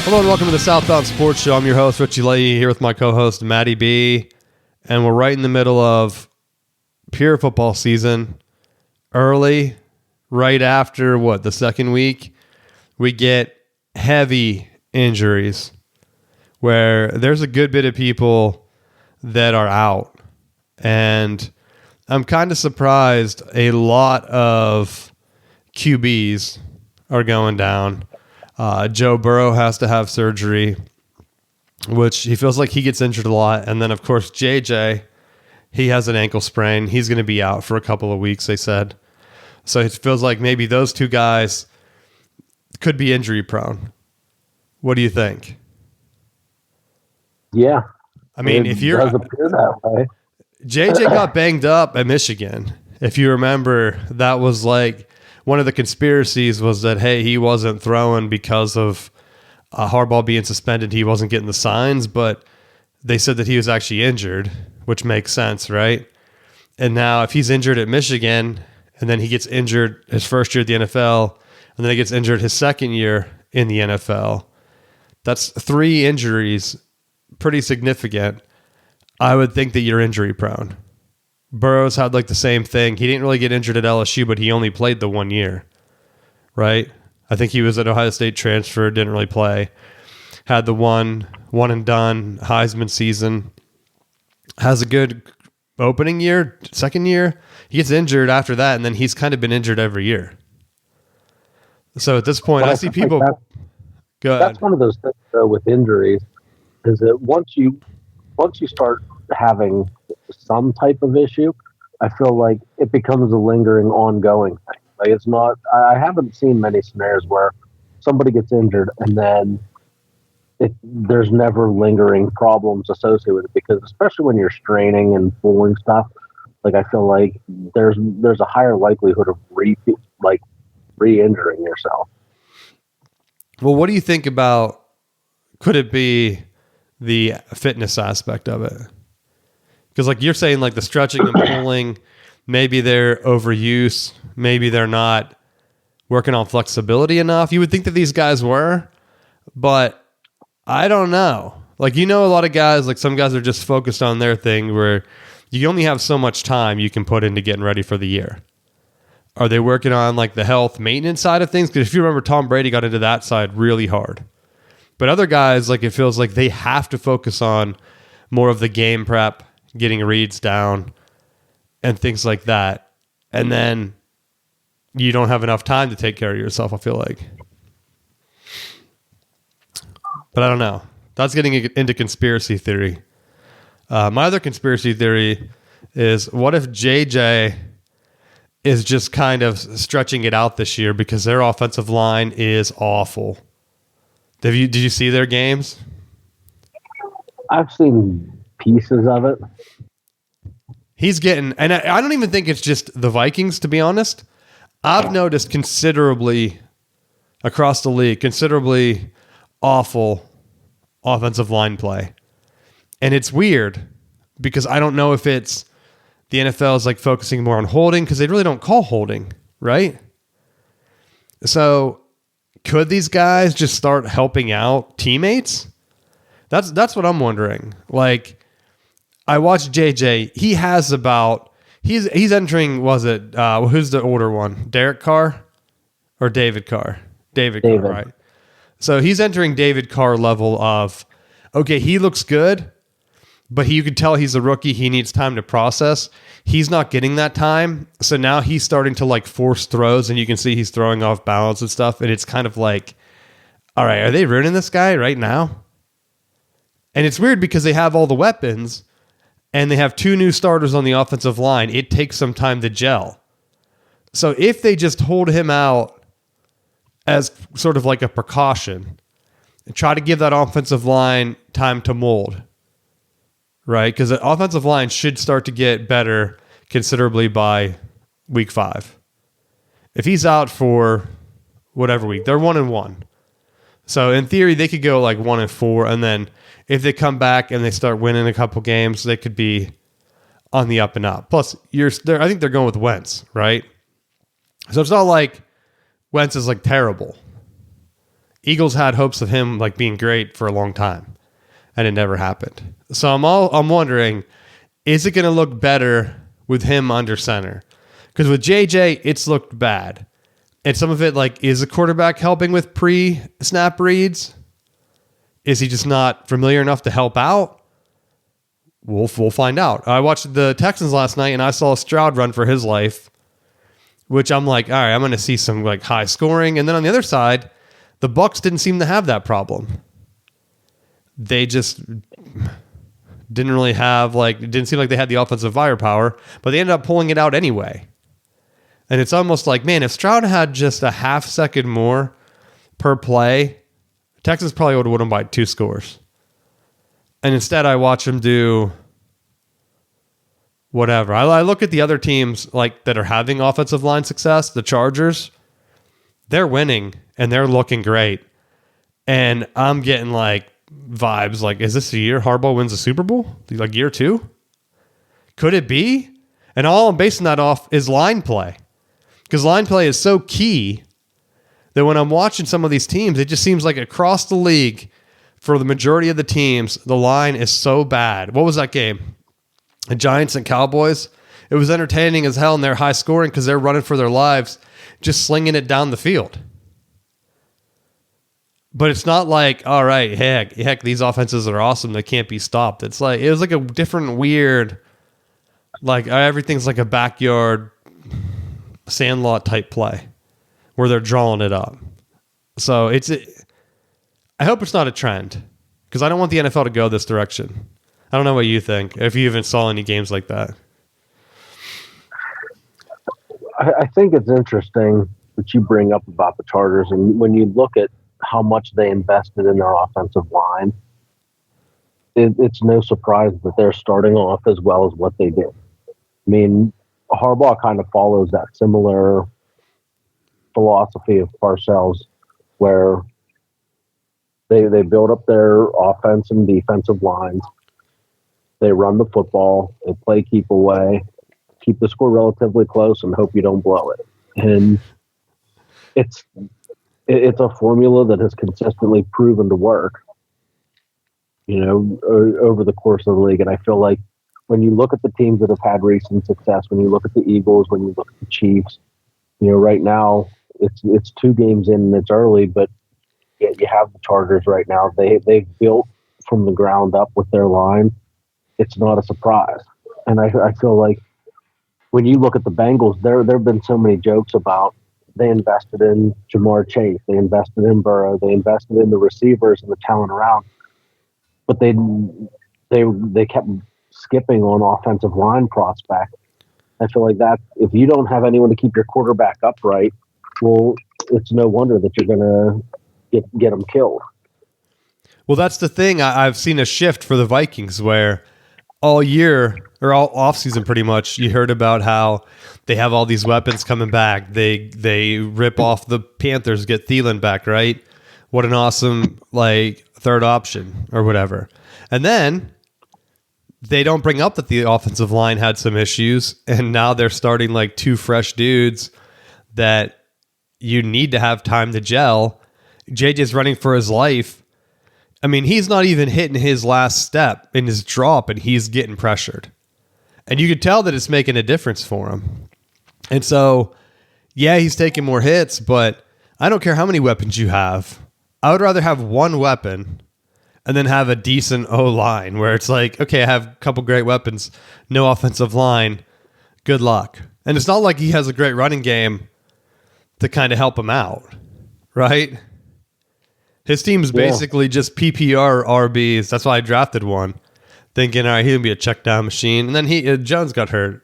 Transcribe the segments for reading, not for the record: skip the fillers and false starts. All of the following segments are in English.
Hello and welcome to the Southbound Sports Show. I'm your host, Richie Leahy, here with my co-host, Maddie B. And we're right in the middle of pure football season. Early, right after, the second week, we get heavy injuries where there's a good bit of people that are out. And I'm kind of surprised a lot of QBs are going down. Joe Burrow has to have surgery, which he feels like he gets injured a lot. And then, of course, JJ, he has an ankle sprain. He's going to be out for a couple of weeks, they said. So it feels like maybe those two guys could be injury prone. What do you think? Yeah. I mean, if you're... It does appear that way. JJ got banged up at Michigan. If you remember, that was like... One of the conspiracies was that, hey, he wasn't throwing because of Harbaugh being suspended. He wasn't getting the signs, but they said that he was actually injured, which makes sense, right? And now if he's injured at Michigan and then he gets injured his first year at the NFL and then he gets injured his second year in the NFL, that's 3 injuries, pretty significant. I would think that you're injury prone. Burrow's had like the same thing. He didn't really get injured at LSU, but he only played the 1 year, right? I think he was at Ohio State, transferred, didn't really play. Had the one and done Heisman season. Has a good opening year, second year. He gets injured after that, and then he's kind of been injured every year. So at this point, I see people... Go ahead. That's one of those things, though, with injuries, is that once you start having some type of issue, I feel like it becomes a lingering, ongoing thing. Like it's not. I haven't seen many scenarios where somebody gets injured and then there's never lingering problems associated with it. Because especially when you're straining and pulling stuff, like I feel like there's a higher likelihood of re-injuring yourself. Well, what do you think about? Could it be the fitness aspect of it? Because like you're saying, like the stretching and pulling, maybe they're overuse, maybe they're not working on flexibility enough. You would think that these guys were, but I don't know. Like, a lot of guys, like some guys are just focused on their thing where you only have so much time you can put into getting ready for the year. Are they working on like the health maintenance side of things? Because if you remember, Tom Brady got into that side really hard. But other guys, like it feels like they have to focus on more of the game prep, getting reads down and things like that. And then you don't have enough time to take care of yourself, I feel like. But I don't know. That's getting into conspiracy theory. My other conspiracy theory is, what if JJ is just kind of stretching it out this year because their offensive line is awful? Did you see their games? I've seen pieces of it. He's getting, and I don't even think it's just the Vikings, to be honest. I've noticed considerably across the league, considerably awful offensive line play. And it's weird because I don't know if it's the NFL is like focusing more on holding because they really don't call holding, right? So could these guys just start helping out teammates? That's what I'm wondering. Like, I watched JJ. He has about he's entering. Was it who's the older one? Derek Carr or David Carr? David Carr, right? So he's entering David Carr level of, okay, he looks good, but you can tell he's a rookie. He needs time to process. He's not getting that time, so now he's starting to like force throws, and you can see he's throwing off balance and stuff. And it's kind of like, all right, are they ruining this guy right now? And it's weird because they have all the weapons and they have 2 new starters on the offensive line. It takes some time to gel. So if they just hold him out as sort of like a precaution and try to give that offensive line time to mold, right? Because the offensive line should start to get better considerably by week 5. If he's out for whatever week, they're 1-1. So in theory, they could go like 1-4, and then if they come back and they start winning a couple games, they could be on the up and up. Plus, I think they're going with Wentz, right? So it's not like Wentz is like terrible. Eagles had hopes of him like being great for a long time, and it never happened. So I'm wondering, is it going to look better with him under center? Because with JJ, it's looked bad. And some of it, like, is the quarterback helping with pre-snap reads? Is he just not familiar enough to help out? We'll find out. I watched the Texans last night, and I saw Stroud run for his life, which I'm like, all right, I'm going to see some like high scoring. And then on the other side, the Bucs didn't seem to have that problem. They just didn't really have it didn't seem like they had the offensive firepower, but they ended up pulling it out anyway. And it's almost like, man, if Stroud had just a half second more per play, Texas probably would have won him by 2 scores. And instead, I watch him do whatever. I look at the other teams like that are having offensive line success, the Chargers. They're winning, and they're looking great. And I'm getting like vibes like, is this the year Harbaugh wins the Super Bowl? Like year 2? Could it be? And all I'm basing that off is line play. Because line play is so key that when I'm watching some of these teams, it just seems like across the league, for the majority of the teams, the line is so bad. What was that game? The Giants and Cowboys? It was entertaining as hell, and they're high scoring because they're running for their lives, just slinging it down the field. But it's not like, all right, heck, these offenses are awesome. They can't be stopped. It's like, it was like a different weird, like everything's like a backyard Sandlot type play where they're drawing it up. So I hope it's not a trend because I don't want the NFL to go this direction. I don't know what you think, if you even saw any games like that. I think it's interesting that you bring up about the Chargers, and when you look at how much they invested in their offensive line, it's no surprise that they're starting off as well as what they did. I mean, Harbaugh kind of follows that similar philosophy of Parcells, where they build up their offense and defensive lines. They run the football. They play keep away, keep the score relatively close, and hope you don't blow it. And it's a formula that has consistently proven to work, over the course of the league. And I feel like when you look at the teams that have had recent success, when you look at the Eagles, when you look at the Chiefs, right now it's 2 games in and it's early, but yet you have the Chargers right now. They've built from the ground up with their line. It's not a surprise. And I feel like when you look at the Bengals, there have been so many jokes about they invested in Jamar Chase, they invested in Burrow, they invested in the receivers and the talent around, but they kept skipping on offensive line prospect. I feel like that if you don't have anyone to keep your quarterback upright, well, it's no wonder that you're going to get them killed. Well, that's the thing. I've seen a shift for the Vikings where all year or all offseason pretty much you heard about how they have all these weapons coming back. They rip off the Panthers, get Thielen back, right? What an awesome third option or whatever. And then they don't bring up that the offensive line had some issues, and now they're starting 2 fresh dudes that you need to have time to gel. JJ's running for his life. I mean, he's not even hitting his last step in his drop, and he's getting pressured. And you could tell that it's making a difference for him. And so, yeah, he's taking more hits, but I don't care how many weapons you have. I would rather have one weapon and then have a decent O-line where it's like, okay, I have a couple great weapons, no offensive line, good luck. And it's not like he has a great running game to kind of help him out, right? His team's basically just PPR RBs. That's why I drafted one, thinking, all right, he'll be a check down machine. And then Jones got hurt.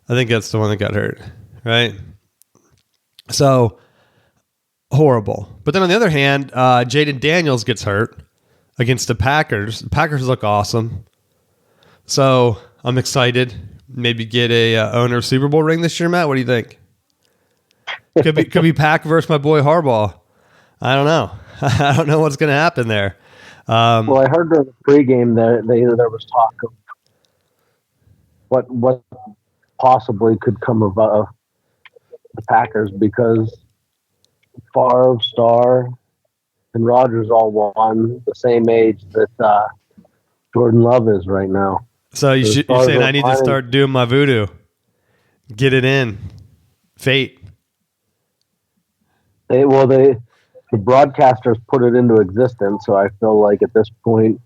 I think that's the one that got hurt, right? So, horrible. But then on the other hand, Jaden Daniels gets hurt against the Packers. The Packers look awesome. So, I'm excited. Maybe get a owner Super Bowl ring this year, Matt. What do you think? Could be Pack versus my boy Harbaugh. I don't know. I don't know what's going to happen there. Well, I heard during the pregame that there was talk of what possibly could come of the Packers because Favre, Starr, and Rogers all won the same age that Jordan Love is right now. So you're saying I need to start doing my voodoo, get it in, fate. The broadcasters put it into existence, so I feel like at this point,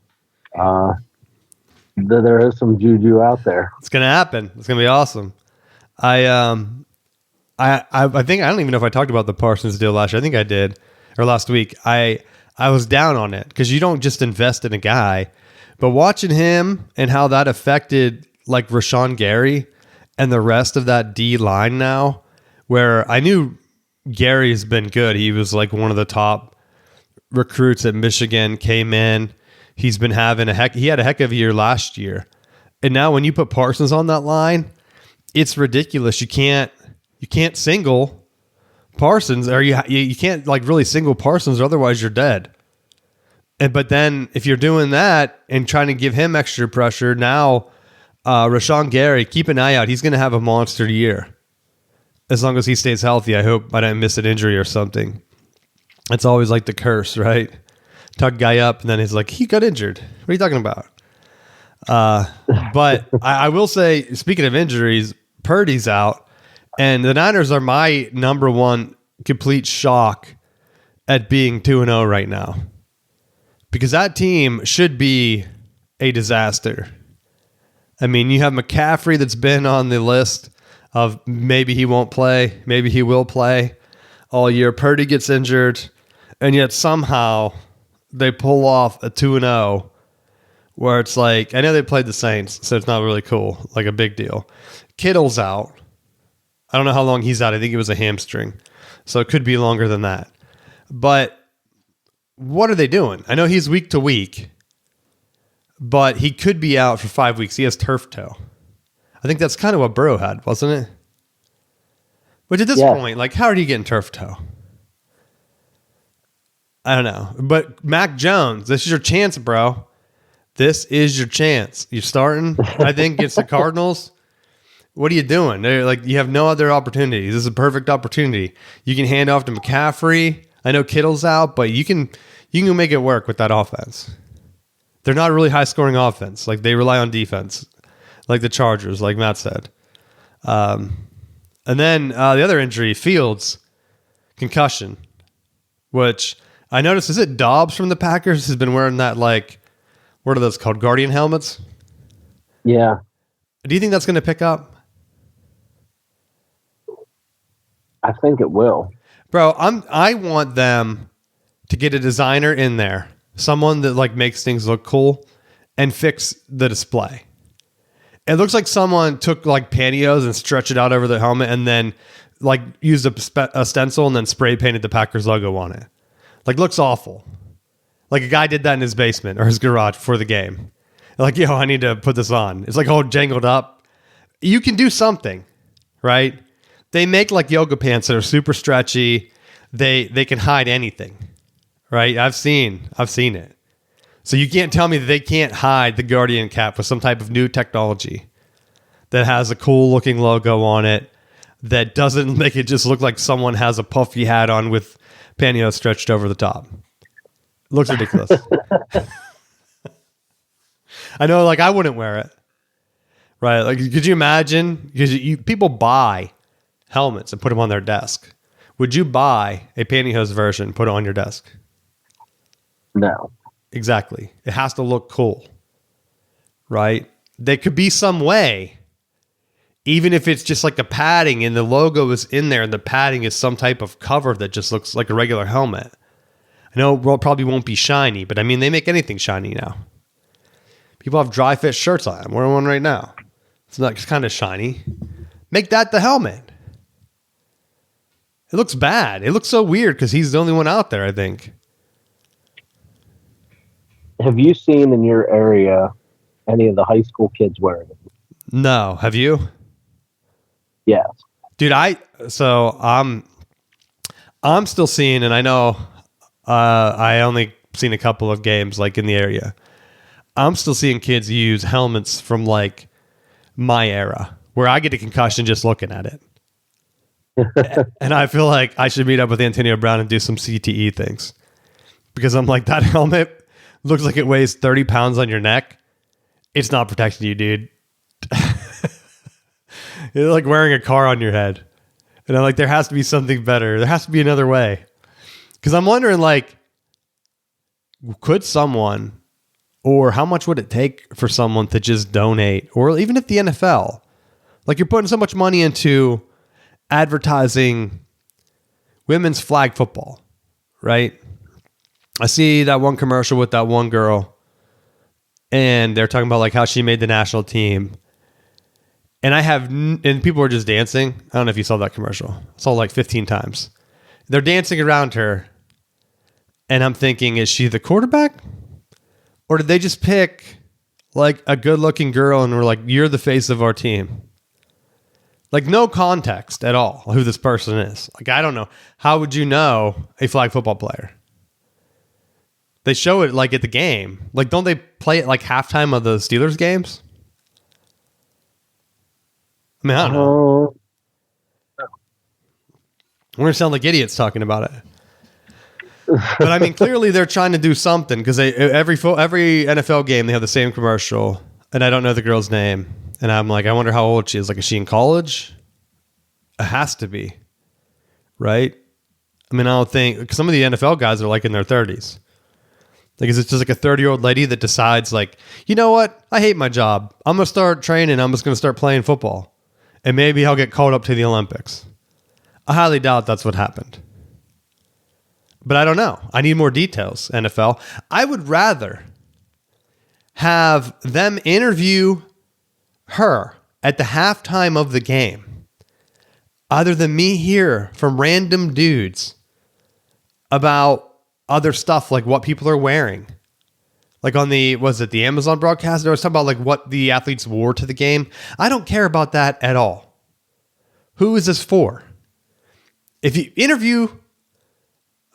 there is some juju out there. It's gonna happen. It's gonna be awesome. I think I don't even know if I talked about the Parsons deal last year. I think I did, or last week. I was down on it because you don't just invest in a guy, but watching him and how that affected like Rashawn Gary and the rest of that D line now, where I knew Gary's been good. He was like one of the top recruits at Michigan, came in. He's been having he had a heck of a year last year. And now when you put Parsons on that line, it's ridiculous. You can't single Parsons, or you can't like really single Parsons, or otherwise you're dead. But then if you're doing that and trying to give him extra pressure, now Rashawn Gary, keep an eye out. He's going to have a monster year. As long as he stays healthy, I hope I don't miss an injury or something. It's always like the curse, right? Tuck guy up, and then he's like, he got injured. What are you talking about? But I will say, speaking of injuries, Purdy's out, and the Niners are my number one complete shock at being 2-0 right now. Because that team should be a disaster. I mean, you have McCaffrey that's been on the list of maybe he won't play, maybe he will play all year. Purdy gets injured, and yet somehow they pull off a 2-0 where it's like, I know they played the Saints, so it's not really cool, like a big deal. Kittle's out. I don't know how long he's out. I think it was a hamstring, so it could be longer than that. But what are they doing? I know he's week to week, but he could be out for 5 weeks. He has turf toe. I think that's kind of what Burrow had, wasn't it? Which at this point, like, how are you getting turf toe? I don't know. But Mac Jones, this is your chance, bro. This is your chance. You're starting, I think, against the Cardinals. What are you doing? They're like, you have no other opportunities. This is a perfect opportunity. You can hand off to McCaffrey. I know Kittle's out, but you can make it work with that offense. They're not a really high scoring offense. Like, they rely on defense, like the Chargers, like Matt said. And then the other injury, Fields, concussion, which I noticed, is it Dobbs from the Packers has been wearing that, like, what are those called? Guardian helmets? Yeah. Do you think that's going to pick up? I think it will. Bro, I want them to get a designer in there, someone that like makes things look cool, and fix the display. It looks like someone took like pantyhose and stretched it out over the helmet, and then like used a stencil and then spray painted the Packers logo on it. Like, looks awful. Like a guy did that in his basement or his garage before the game. Like, yo, I need to put this on. It's like all jangled up. You can do something, right? They make like yoga pants that are super stretchy. They can hide anything, right? I've seen it. So you can't tell me that they can't hide the Guardian cap with some type of new technology that has a cool looking logo on it that doesn't make it just look like someone has a puffy hat on with pantyhose stretched over the top. It looks ridiculous. I know, like, I wouldn't wear it, right? Like, could you imagine? Because people buy helmets and put them on their desk. Would you buy a pantyhose version and put it on your desk? No. Exactly. It has to look cool, right? There could be some way, even if it's just like a padding and the logo is in there and the padding is some type of cover that just looks like a regular helmet. I know it probably won't be shiny, but I mean, they make anything shiny now. People have dry fit shirts on. I'm wearing one right now. It's kind of shiny. Make that the helmet. It looks bad. It looks so weird because he's the only one out there, I think. Have you seen in your area any of the high school kids wearing it? No. Have you? Yes. Dude, I'm still seeing, and I know I only seen a couple of games like in the area. I'm still seeing kids use helmets from like my era where I get a concussion just looking at it. And I feel like I should meet up with Antonio Brown and do some CTE things because I'm like, that helmet looks like it weighs 30 pounds on your neck. It's not protecting you, dude. You're like wearing a car on your head. And I'm like, there has to be something better. There has to be another way. Because I'm wondering, like, could someone, or how much would it take for someone to just donate, or even if the NFL, like, you're putting so much money into advertising women's flag football, right? I see that one commercial with that one girl, and they're talking about like how she made the national team. And and people were just dancing. I don't know if you saw that commercial. I saw it like 15 times. They're dancing around her. And I'm thinking, is she the quarterback? Or did they just pick like a good looking girl and were like, you're the face of our team? Like, no context at all who this person is. Like, I don't know. How would you know a flag football player? They show it like at the game. Like, don't they play it like halftime of the Steelers games? I mean, I don't know. We're going to sound like idiots talking about it. But I mean, clearly they're trying to do something because every NFL game, they have the same commercial. And I don't know the girl's name. And I'm like, I wonder how old she is. Like, is she in college? It has to be. Right? I mean, I don't think... Some of the NFL guys are like in their 30s. Like, is it just like a 30-year-old lady that decides, like, you know what? I hate my job. I'm going to start training. I'm just going to start playing football. And maybe I'll get called up to the Olympics. I highly doubt that's what happened. But I don't know. I need more details, NFL. I would rather have them interview her at the halftime of the game, other than me hear from random dudes about other stuff, like what people are wearing. Like on the Amazon broadcast, there was something about like what the athletes wore to the game. I don't care about that at all. Who is this for? If you interview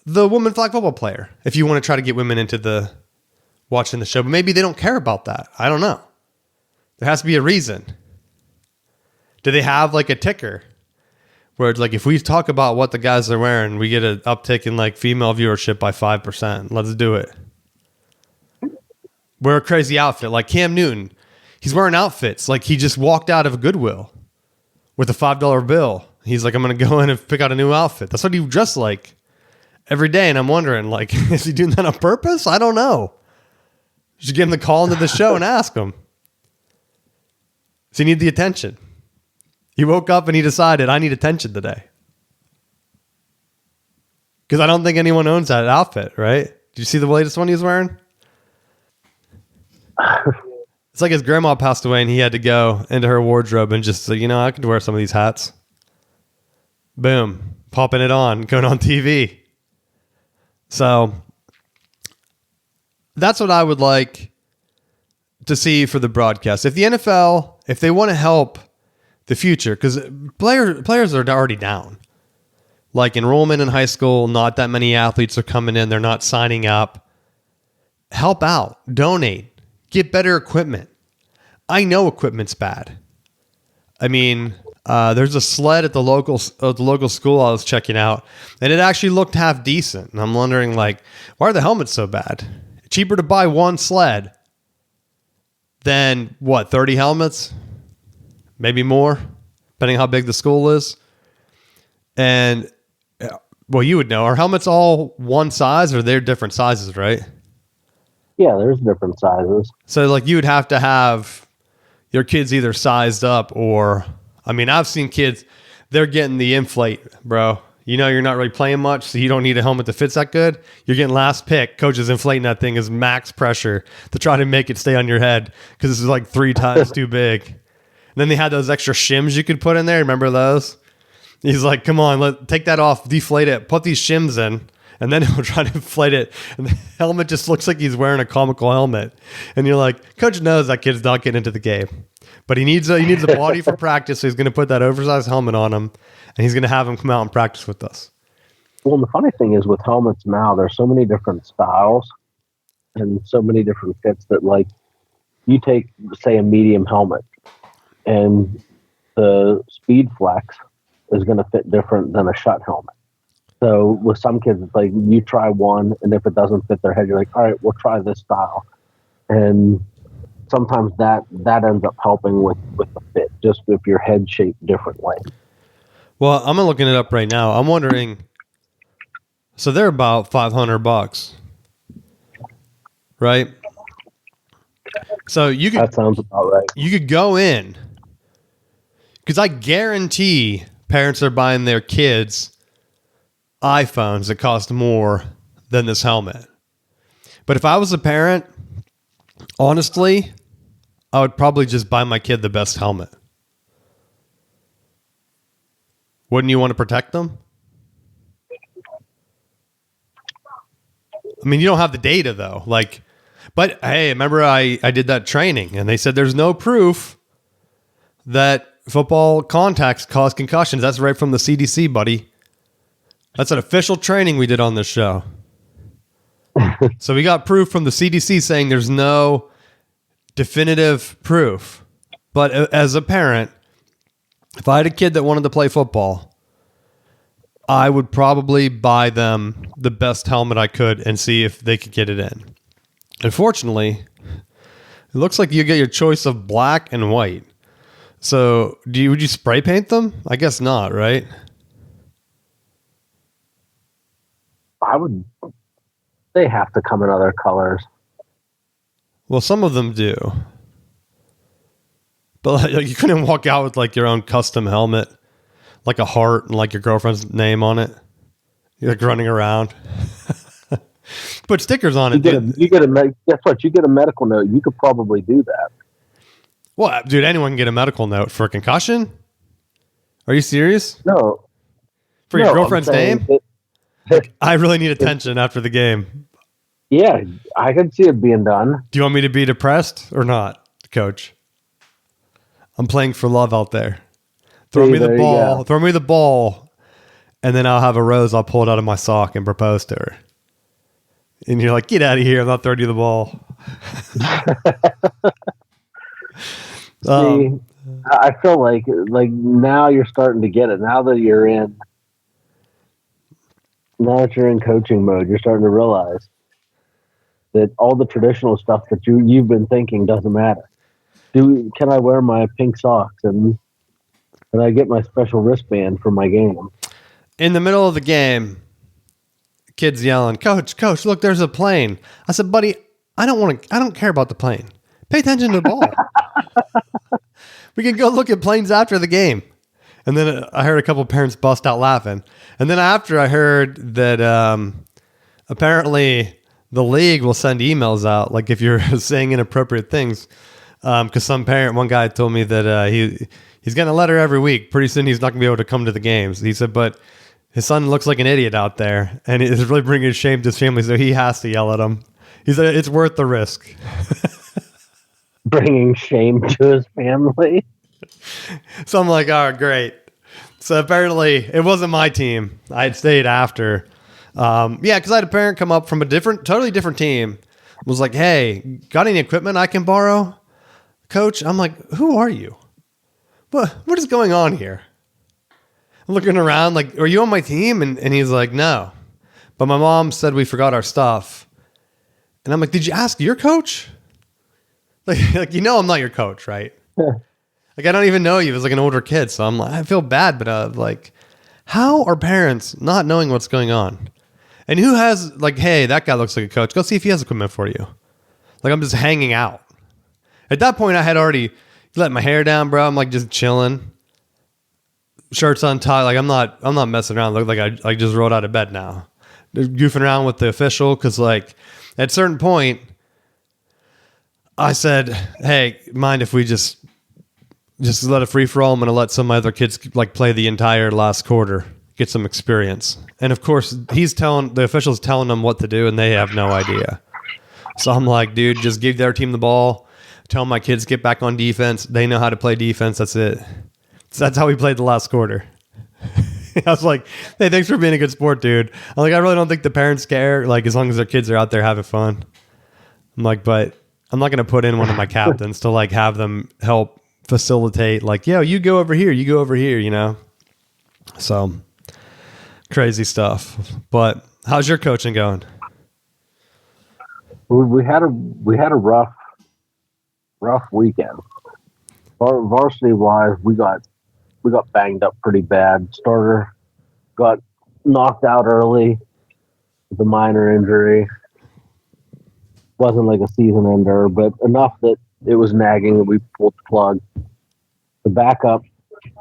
the woman flag football player, if you want to try to get women into watching the show, but maybe they don't care about that. I don't know. There has to be a reason. Do they have like a ticker where it's like, if we talk about what the guys are wearing, we get an uptick in like female viewership by 5%. Let's do it. Wear a crazy outfit like Cam Newton. He's wearing outfits like he just walked out of a Goodwill with a $5 bill. He's like, I'm going to go in and pick out a new outfit. That's what he dressed like every day. And I'm wondering, like, is he doing that on purpose? I don't know. You should give him the call into the show and ask him. Does he need the attention? He woke up and he decided, I need attention today. Because I don't think anyone owns that outfit, right? Did you see the latest one he was wearing? It's like his grandma passed away and he had to go into her wardrobe and just say, you know, I could wear some of these hats. Boom. Popping it on, going on TV. So that's what I would like to see for the broadcast. If the NFL, if they want to help the future, because players are already down. Like enrollment in high school, not that many athletes are coming in. They're not signing up. Help out. Donate. Get better equipment. I know equipment's bad. I mean, there's a sled at the local school I was checking out, and it actually looked half decent. And I'm wondering, like, why are the helmets so bad? Cheaper to buy one sled than, 30 helmets? Maybe more, depending on how big the school is. And, well, you would know. Are helmets all one size, or they're different sizes, right? Yeah, there's different sizes. So, like, you would have to have your kids either sized up or... I mean, I've seen kids, they're getting the inflate, bro. You know, you're not really playing much, so you don't need a helmet that fits that good. You're getting last pick. Coach is inflating that thing as max pressure to try to make it stay on your head because this is like 3 times too big. And then they had those extra shims you could put in there. Remember those? He's like, come on, take that off, deflate it, put these shims in, and then he'll try to inflate it. And the helmet just looks like he's wearing a comical helmet. And you're like, Coach knows that kid's not getting into the game. But he needs a body for practice, so he's going to put that oversized helmet on him, and he's going to have him come out and practice with us. Well, the funny thing is with helmets now, there's so many different styles and so many different fits that, like, you take, say, a medium helmet, and the Speed Flex is going to fit different than a Shut helmet. So with some kids, it's like you try one, and if it doesn't fit their head, you're like, all right, we'll try this style. And sometimes that ends up helping with the fit, just if your head shaped differently. Well, I'm looking it up right now. I'm wondering. So they're about $500, right? So That sounds about right. You could go in, because I guarantee parents are buying their kids iPhones that cost more than this helmet. But if I was a parent, honestly, I would probably just buy my kid the best helmet. Wouldn't you want to protect them? I mean, you don't have the data though. But hey, remember I did that training and they said there's no proof that football contacts cause concussions. That's right from the CDC, buddy. That's an official training we did on this show. So we got proof from the CDC saying there's no definitive proof. But as a parent, if I had a kid that wanted to play football, I would probably buy them the best helmet I could and see if they could get it in. Unfortunately, it looks like you get your choice of black and white. So would you spray paint them? I guess not, right? I would. They have to come in other colors. Well, some of them do. But you couldn't walk out with your own custom helmet, like a heart and your girlfriend's name on it. You're running around. Put stickers on it. Guess what? You get a medical note. You could probably do that. Well, dude, anyone can get a medical note for a concussion? Are you serious? No. For your girlfriend's name? I really need attention after the game. Yeah, I can see it being done. Do you want me to be depressed or not, Coach? I'm playing for love out there. Throw me the ball, and then I'll have a rose. I'll pull it out of my sock and propose to her. And you're like, get out of here. I'm not throwing you the ball. See, I feel like now you're starting to get it. Now that you're in coaching mode, you're starting to realize that all the traditional stuff that you've been thinking doesn't matter. Can I wear my pink socks and can I get my special wristband for my game? In the middle of the game, kids yelling, Coach, look, there's a plane. I said, buddy, I don't care about the plane. Pay attention to the ball. We can go look at planes after the game. And then I heard a couple of parents bust out laughing. And then after I heard that apparently the league will send emails out, if you're saying inappropriate things. Because one guy told me that he's getting a letter every week. Pretty soon he's not going to be able to come to the games. He said, but his son looks like an idiot out there, and it's really bringing shame to his family, so he has to yell at him. He said it's worth the risk. Bringing shame to his family? So I'm like, oh, great. So apparently it wasn't my team. I had stayed after. Because I had a parent come up from a totally different team. Was like, hey, got any equipment I can borrow? Coach, I'm like, who are you? What is going on here? I'm looking around are you on my team? And he's like, no. But my mom said we forgot our stuff. And I'm like, did you ask your coach? I'm not your coach, right? Yeah. I don't even know you as an older kid. So I'm like, I feel bad, but how are parents not knowing what's going on? And who has hey, that guy looks like a coach. Go see if he has equipment for you. I'm just hanging out. At that point, I had already let my hair down, bro. I'm just chilling. Shirts untied. I'm not messing around. Look like I just rolled out of bed now. Goofing around with the official. Cause at a certain point, I said, hey, mind if we just let it free for all? I'm going to let some other kids play the entire last quarter, get some experience. And of course, the official's telling them what to do, and they have no idea. So I'm like, dude, just give their team the ball. Tell my kids get back on defense. They know how to play defense. That's it. So that's how we played the last quarter. I was like, hey, thanks for being a good sport, dude. I'm like, I really don't think the parents care. As long as their kids are out there having fun. I'm like, but I'm not going to put in one of my captains to have them help facilitate. Yo, you go over here, you go over here, So Crazy stuff. But how's your coaching going? We had a rough weekend. Varsity wise, we got banged up pretty bad. Starter got knocked out early with a minor injury. Wasn't like a season ender, but enough that it was nagging that we pulled the plug. The backup,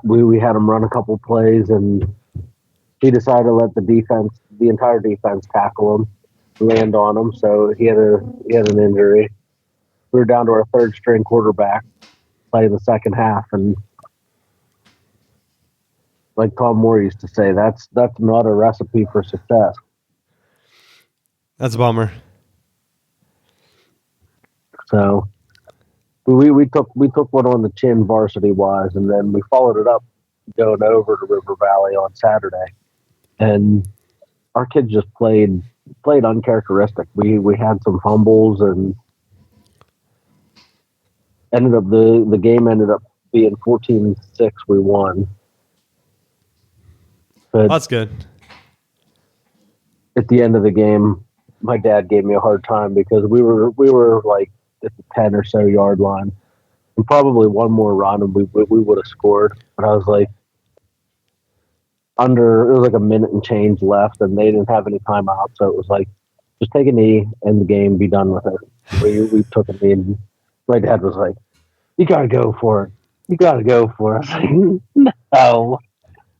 we had him run a couple plays, and he decided to let the entire defense, tackle him, land on him. So he had an injury. We were down to our third string quarterback playing the second half, and like Tom Moore used to say, that's not a recipe for success. That's a bummer. So we took one on the chin varsity wise, and then we followed it up going over to River Valley on Saturday, and our kids just played uncharacteristic. We had some fumbles, and the game ended up being 14-6. We won. But That's good. at the end of the game, my dad gave me a hard time because we were like at the 10 or so yard line, and probably one more run and we would have scored. But I was like, it was like a minute and change left, and they didn't have any timeout, so it was like, just take a knee, end the game, be done with it. We took a knee, and my dad was like, "You gotta go for it. You gotta go for it." I was like, no,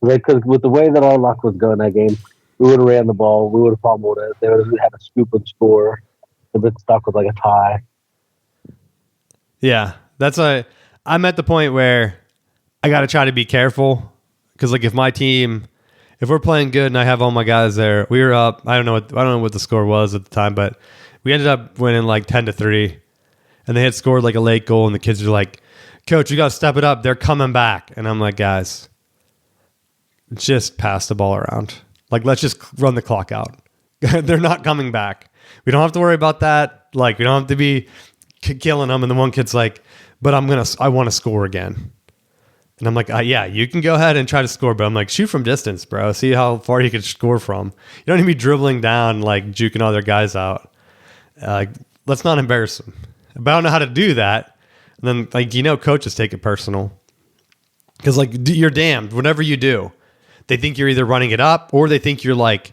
because with the way that our luck was going that game, we would have ran the ball, we would have fumbled it, they would have had a scoop and score, and been stuck with like a tie. Yeah, I'm at the point where I got to try to be careful because, like, if we're playing good and I have all my guys there, we were up. I don't know what the score was at the time, but we ended up winning like 10-3, and they had scored like a late goal, and the kids were like, "Coach, you got to step it up. They're coming back." And I'm like, "Guys, just pass the ball around. Like, let's just run the clock out. They're not coming back. We don't have to worry about that. Like, we don't have to be killing them." And the one kid's like, "But I want to score again." And I'm like, "Yeah, you can go ahead and try to score, but I'm like, shoot from distance, bro. See how far you can score from. You don't need to be dribbling down, like juking other guys out. Let's not embarrass them." But I don't know how to do that. And then, coaches take it personal because, like, you're damned. Whatever you do, they think you're either running it up or they think you're like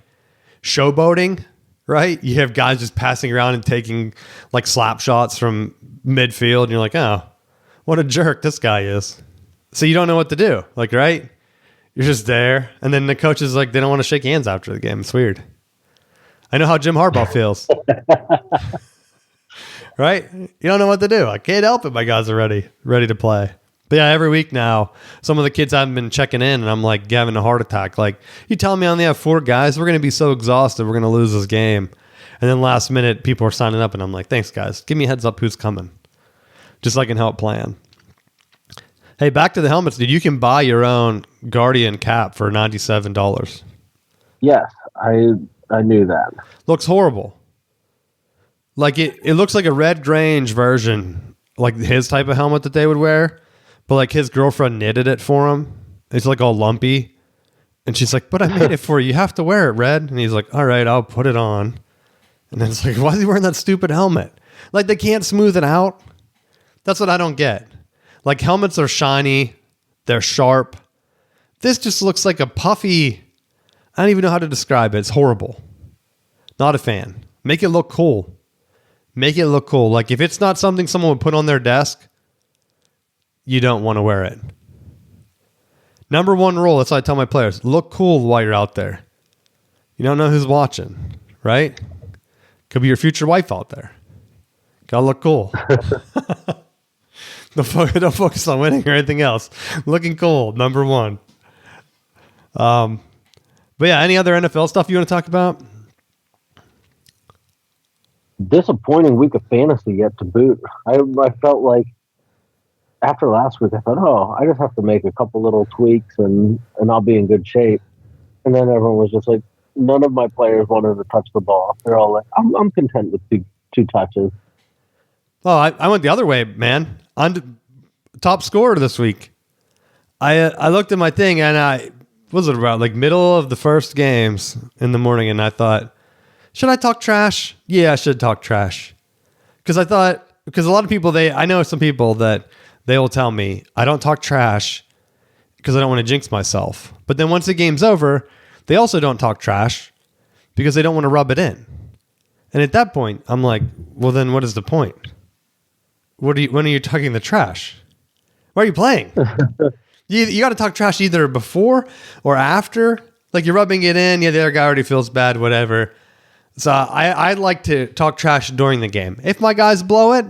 showboating. Right? You have guys just passing around and taking like slap shots from midfield, and you're like, "Oh, what a jerk this guy is." So you don't know what to do. Like, right? You're just there. And then the coaches, like, they don't want to shake hands after the game. It's weird. I know how Jim Harbaugh feels. Right? You don't know what to do. I can't help it. My guys are ready to play. But yeah, every week now, some of the kids haven't been checking in, and I'm like having a heart attack. Like, you telling me I only have 4 guys? We're going to be so exhausted. We're going to lose this game. And then last minute, people are signing up, and I'm like, "Thanks, guys. Give me a heads up who's coming, just so I can help plan." Hey, back to the helmets, dude. You can buy your own Guardian cap for $97. Yes, I knew that. Looks horrible. Like, it looks like a Red Grange version, like his type of helmet that they would wear. But like his girlfriend knitted it for him. It's like all lumpy. And she's like, "But I made it for you. You have to wear it, Red." And he's like, "All right, I'll put it on." And then it's like, why is he wearing that stupid helmet? Like, they can't smooth it out. That's what I don't get. Like, helmets are shiny. They're sharp. This just looks like a puffy. I don't even know how to describe it. It's horrible. Not a fan. Make it look cool. Make it look cool. Like, if it's not something someone would put on their desk, you don't want to wear it. Number 1 rule, that's what I tell my players. Look cool while you're out there. You don't know who's watching, right? Could be your future wife out there. Gotta look cool. Don't focus on winning or anything else. Looking cool, number 1. But yeah, any other NFL stuff you want to talk about? Disappointing week of fantasy yet to boot. I felt like after last week, I thought, I just have to make a couple little tweaks and I'll be in good shape. And then everyone was just like, none of my players wanted to touch the ball. They're all like, I'm content with two touches. Oh, I went the other way, man. On top scorer this week. I looked at my thing, and was it about like middle of the first games in the morning, and I thought, should I talk trash? Yeah, I should talk trash. Because a lot of people, I know some people that they will tell me, I don't talk trash because I don't want to jinx myself. But then once the game's over, they also don't talk trash because they don't want to rub it in. And at that point, I'm like, well, then what is the point? When are you talking the trash? Why are you playing? You got to talk trash either before or after. Like you're rubbing it in. Yeah, the other guy already feels bad, whatever. So I like to talk trash during the game. If my guys blow it,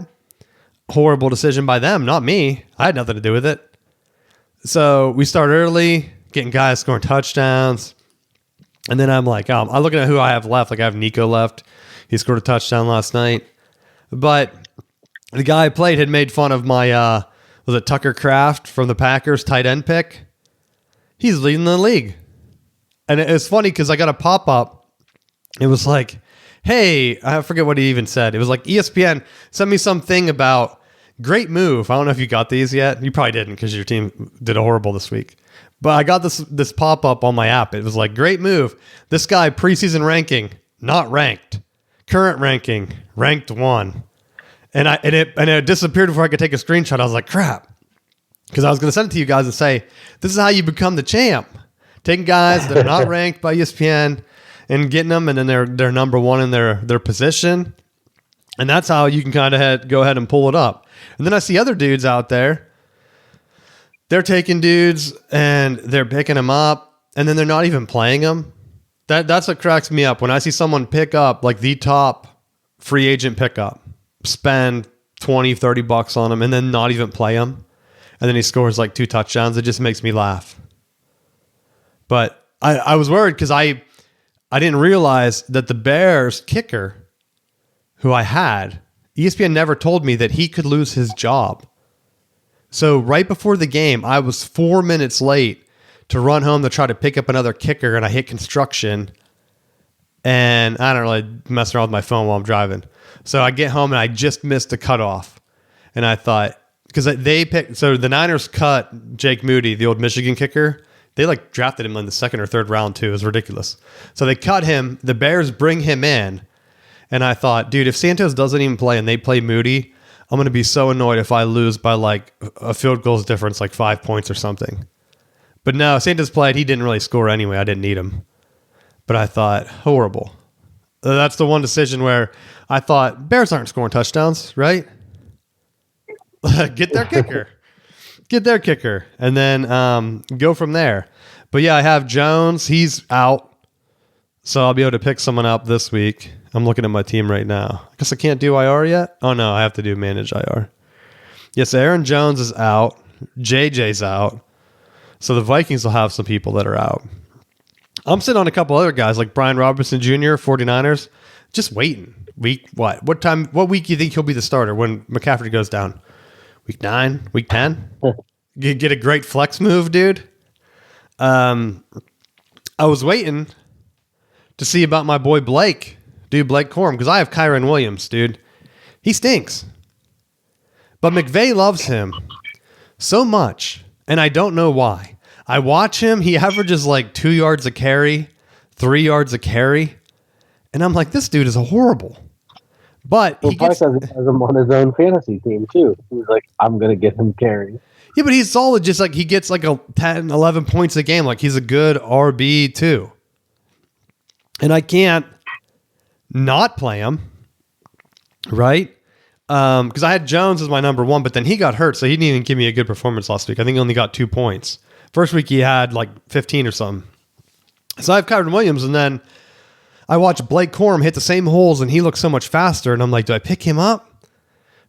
horrible decision by them, not me. I had nothing to do with it. So we start early, getting guys scoring touchdowns. And then I'm like, I'm looking at who I have left. Like I have Nico left. He scored a touchdown last night. But the guy I played had made fun of my, was it Tucker Kraft from the Packers tight end pick? He's leading the league. And it's funny because I got a pop-up. It was like, hey, I forget what he even said. It was like ESPN sent me something about great move. I don't know if you got these yet. You probably didn't because your team did horrible this week. But I got this pop-up on my app. It was like, great move. This guy, preseason ranking, not ranked. Current ranking, ranked 1. And it disappeared before I could take a screenshot. I was like, crap. Because I was going to send it to you guys and say, this is how you become the champ. Taking guys that are not ranked by ESPN and getting them, and then they're number 1 in their position. And that's how you can kind of go ahead and pull it up. And then I see other dudes out there. They're taking dudes and they're picking them up, and then they're not even playing them. That's what cracks me up. When I see someone pick up like the top free agent pickup, spend $20-$30 on him, and then not even play him, and then he scores like 2 touchdowns, it just makes me laugh. But I was worried because I didn't realize that the Bears kicker, who I had, ESPN never told me that he could lose his job. So right before the game, I was 4 minutes late to run home to try to pick up another kicker, and I hit construction, and I don't really mess around with my phone while I'm driving. So I get home, and I just missed the cutoff. And I thought, because so the Niners cut Jake Moody, the old Michigan kicker. They like drafted him in the 2nd or 3rd round too. It was ridiculous. So they cut him. The Bears bring him in. And I thought, dude, if Santos doesn't even play and they play Moody, I'm going to be so annoyed if I lose by like a field goals difference, like 5 points or something. But no, Santos played. He didn't really score anyway. I didn't need him. But I thought, horrible. That's the one decision where I thought, Bears aren't scoring touchdowns, right? Get their kicker. Get their kicker. And then go from there. But yeah, I have Jones. He's out. So I'll be able to pick someone up this week. I'm looking at my team right now. I guess I can't do IR yet. Oh, no, I have to do manage IR. Yes, Aaron Jones is out. JJ's out. So the Vikings will have some people that are out. I'm sitting on a couple other guys like Brian Robinson Jr., 49ers, just waiting. Week what? What week do you think he'll be the starter when McCaffrey goes down? Week 9? Week 10? Get a great flex move, dude. I was waiting to see about my boy Blake Corum, because I have Kyron Williams, dude. He stinks. But McVay loves him so much, and I don't know why. I watch him. He averages like 2 yards a carry, 3 yards a carry. And I'm like, this dude is horrible. But he has him on his own fantasy team, too. He's like, I'm going to get him carry. Yeah, but he's solid. Just like he gets like a 10, 11 points a game. Like he's a good RB, too. And I can't not play him, right? Because I had Jones as my number 1, but then he got hurt, so he didn't even give me a good performance last week. I think he only got 2 points. First week he had like 15 or something. So I have Kyron Williams, and then I watch Blake Corum hit the same holes, and he looks so much faster. And I'm like, do I pick him up?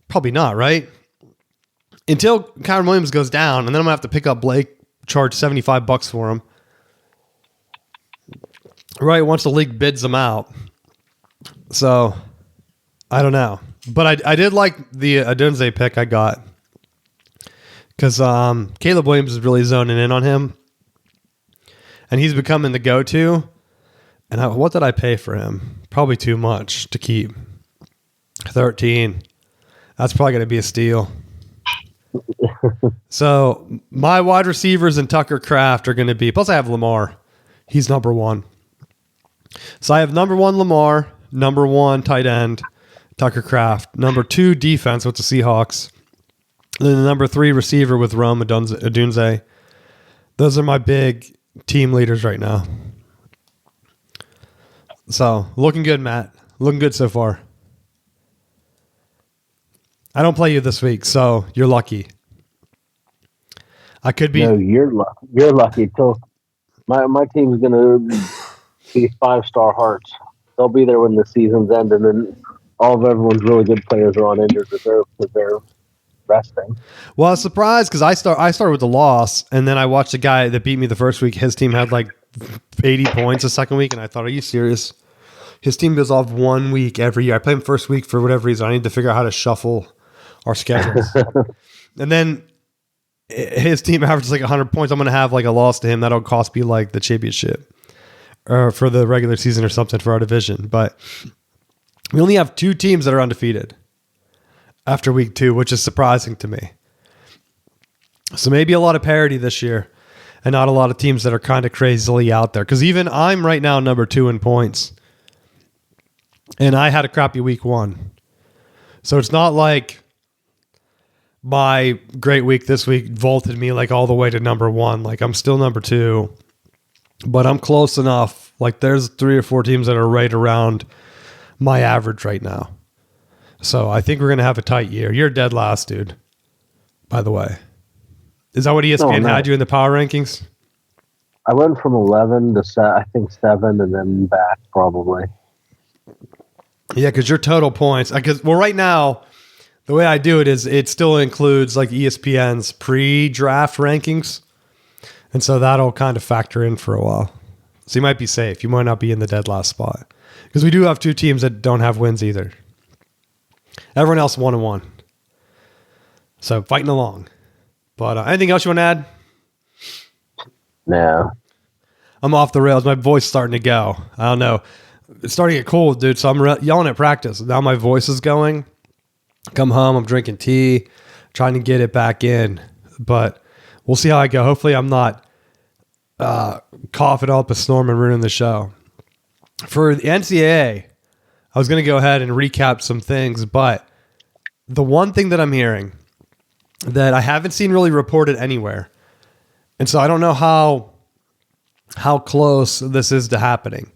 Probably not, right? Until Kyron Williams goes down, and then I'm going to have to pick up Blake, charge $75 for him. Right, once the league bids him out. So, I don't know. But I did like the Adunze pick I got. Because Caleb Williams is really zoning in on him. And he's becoming the go-to. And what did I pay for him? Probably too much to keep. 13. That's probably going to be a steal. So my wide receivers and Tucker Kraft are going to be. Plus, I have Lamar. He's number one. So I have number one Lamar, number one tight end Tucker Kraft, number two defense with the Seahawks, and then the number three receiver with Rome Odunze. Those are my big team leaders right now. So looking good, Matt. Looking good so far. I don't play you this week, so you're lucky. I could be. No, you're lucky. You're lucky. Till my team's gonna be 5-star hearts. They'll be there when the season's end, and then all of everyone's really good players are on injured reserve because they're resting. Well, I was surprised because I started with the loss, and then I watched the guy that beat me the first week. His team had like 80 points the second week, and I thought, are you serious? His team goes off 1 week every year. I play him first week for whatever reason. I need to figure out how to shuffle our schedules. And then his team averages like 100 points. I'm going to have like a loss to him. That'll cost me like the championship or for the regular season or something for our division. But we only have 2 teams that are undefeated after week 2, which is surprising to me. So maybe a lot of parity this year and not a lot of teams that are kind of crazily out there. Because even I'm right now number 2 in points. And I had a crappy week 1. So it's not like my great week this week vaulted me like all the way to number 1. Like I'm still number 2, but I'm close enough. Like there's 3 or 4 teams that are right around my average right now. So I think we're going to have a tight year. You're dead last, dude, by the way. Is that what ESPN had you in the power rankings? I went from 11 to I think 7 and then back probably. Yeah, because your total points. Well, right now, the way I do it is it still includes like ESPN's pre-draft rankings. And so that'll kind of factor in for a while. So you might be safe. You might not be in the dead last spot. Because we do have 2 teams that don't have wins either. Everyone else 1-1. So fighting along. But anything else you want to add? No. I'm off the rails. My voice is starting to go. I don't know. It's starting to get cold, dude. So I'm yelling at practice. Now my voice is going. Come home. I'm drinking tea, trying to get it back in. But we'll see how I go. Hopefully I'm not coughing up a storm and ruining the show. For the NCAA, I was going to go ahead and recap some things. But the one thing that I'm hearing that I haven't seen really reported anywhere, and so I don't know how close this is to happening,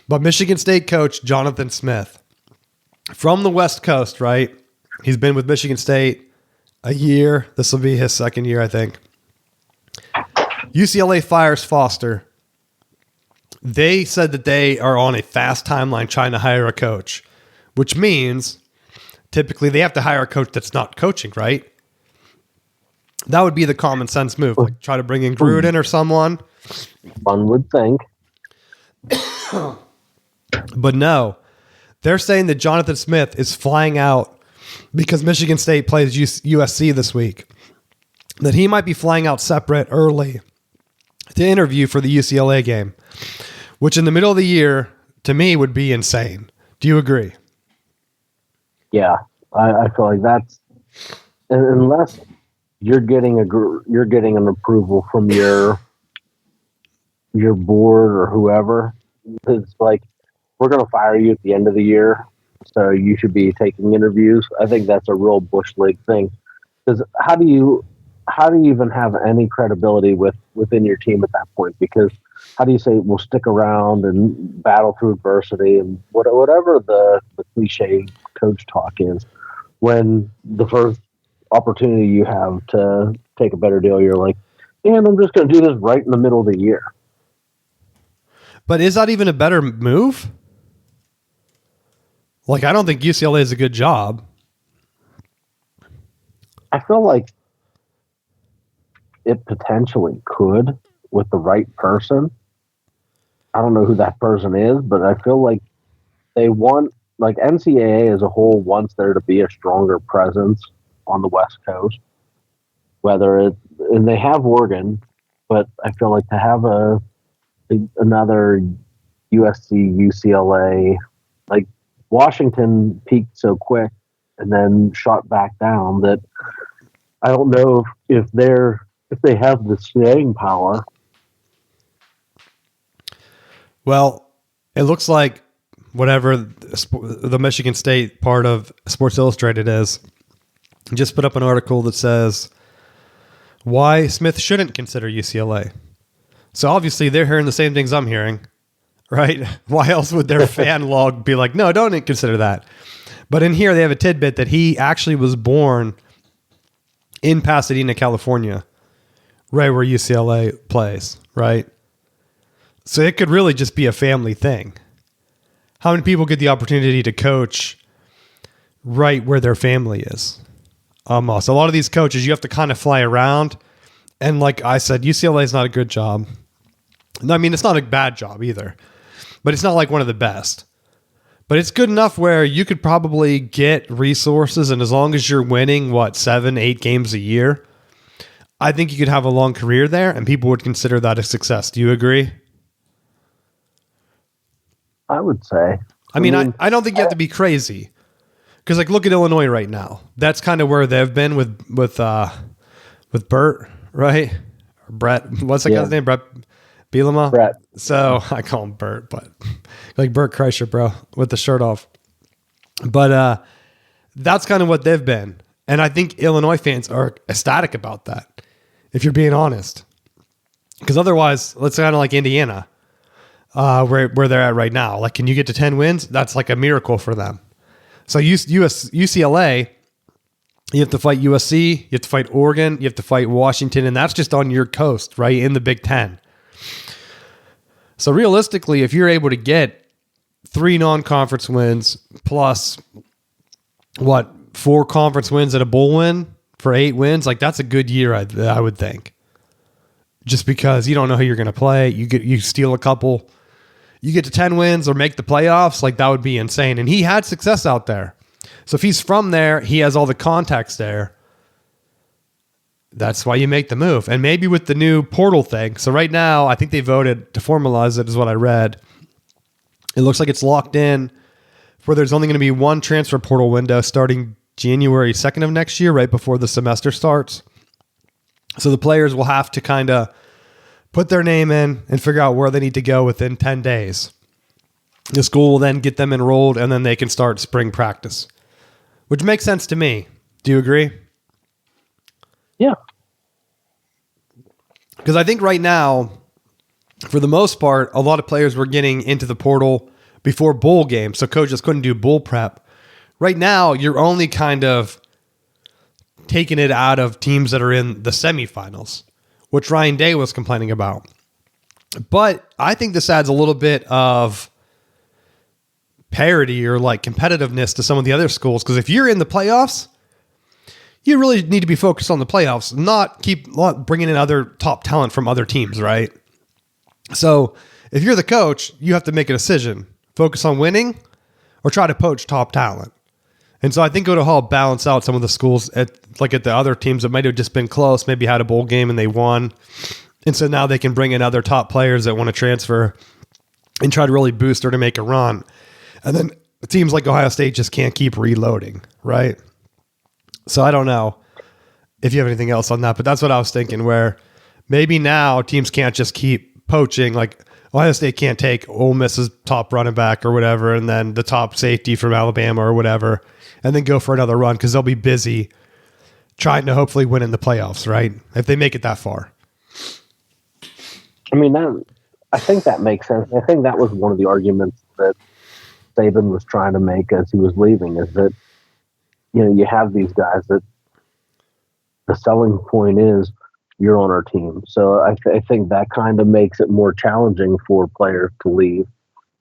but Michigan State coach Jonathan Smith from the West Coast, right? He's been with Michigan State a year. This will be his second year, I think. UCLA fires Foster. They said that they are on a fast timeline trying to hire a coach, which means typically they have to hire a coach that's not coaching, right? That would be the common sense move. Like try to bring in Gruden or someone. One would think. But no, they're saying that Jonathan Smith is flying out because Michigan State plays USC this week. That he might be flying out separate early to interview for the UCLA game, which in the middle of the year, to me, would be insane. Do you agree? Yeah, I feel like that's unless you're getting an approval from your board or whoever. It's like we're going to fire you at the end of the year, so you should be taking interviews. I think that's a real bush league thing. Because how do you even have any credibility within your team at that point? Because how do you say we'll stick around and battle through adversity and whatever the cliche coach talk is, when the first opportunity you have to take a better deal, you're like, man, I'm just going to do this right in the middle of the year. But is that even a better move? Like, I don't think UCLA is a good job. I feel like it potentially could with the right person. I don't know who that person is, but I feel like they want, like NCAA as a whole wants there to be a stronger presence on the West Coast. And they have Oregon, but I feel like to have another USC, UCLA, like Washington peaked so quick and then shot back down that I don't know if they have the staying power. Well, it looks like whatever the Michigan State part of Sports Illustrated is just put up an article that says why Smith shouldn't consider UCLA. So obviously they're hearing the same things I'm hearing, right? Why else would their fan log be like, no, don't consider that? But in here they have a tidbit that he actually was born in Pasadena, California, right where UCLA plays, right? So it could really just be a family thing. How many people get the opportunity to coach right where their family is? Almost. A lot of these coaches, you have to kind of fly around. And like I said, UCLA is not a good job. I mean, it's not a bad job either. But it's not like one of the best. But it's good enough where you could probably get resources. And as long as you're winning, 7, 8 games a year, I think you could have a long career there. And people would consider that a success. Do you agree? I would say. I mean, I don't think you have to be crazy. Because, like, look at Illinois right now. That's kind of where they've been with Bert, right? Or Brett. What's that guy's name? Brett Bielema? Brett. So I call him Bert, but like Bert Kreischer, bro, with the shirt off. But that's kind of what they've been. And I think Illinois fans are ecstatic about that, if you're being honest. Because otherwise, let's kind of like Indiana, where they're at right now. Like, can you get to 10 wins? That's like a miracle for them. So UCLA, you have to fight USC, you have to fight Oregon, you have to fight Washington, and that's just on your coast, right, in the Big Ten. So realistically, if you're able to get 3 non-conference wins plus, 4 conference wins and a bowl win for 8 wins, like that's a good year, I would think. Just because you don't know who you're going to play, you steal a couple. You get to 10 wins or make the playoffs, like that would be insane. And he had success out there. So if he's from there, he has all the contacts there. That's why you make the move. And maybe with the new portal thing. So right now, I think they voted to formalize it, is what I read. It looks like it's locked in where there's only going to be one transfer portal window starting January 2nd of next year, right before the semester starts. So the players will have to kind of put their name in and figure out where they need to go within 10 days. The school will then get them enrolled, and then they can start spring practice, which makes sense to me. Do you agree? Yeah. Because I think right now, for the most part, a lot of players were getting into the portal before bowl games, so coaches couldn't do bowl prep. Right now, you're only kind of taking it out of teams that are in the semifinals, which Ryan Day was complaining about. But I think this adds a little bit of parity or like competitiveness to some of the other schools. Because if you're in the playoffs, you really need to be focused on the playoffs, not keep bringing in other top talent from other teams, right? So if you're the coach, you have to make a decision. Focus on winning or try to poach top talent. And so I think it'll help balance out some of the schools at the other teams that might have just been close, maybe had a bowl game and they won. And so now they can bring in other top players that want to transfer and try to really boost or to make a run. And then teams like Ohio State just can't keep reloading, right? So I don't know if you have anything else on that, but that's what I was thinking, where maybe now teams can't just keep poaching. Like Ohio State can't take Ole Miss's top running back or whatever, and then the top safety from Alabama or whatever, and then go for another run because they'll be busy trying to hopefully win in the playoffs, right? If they make it that far. I mean, I think that makes sense. I think that was one of the arguments that Saban was trying to make as he was leaving, is that, you have these guys that the selling point is you're on our team. So I think that kind of makes it more challenging for players to leave.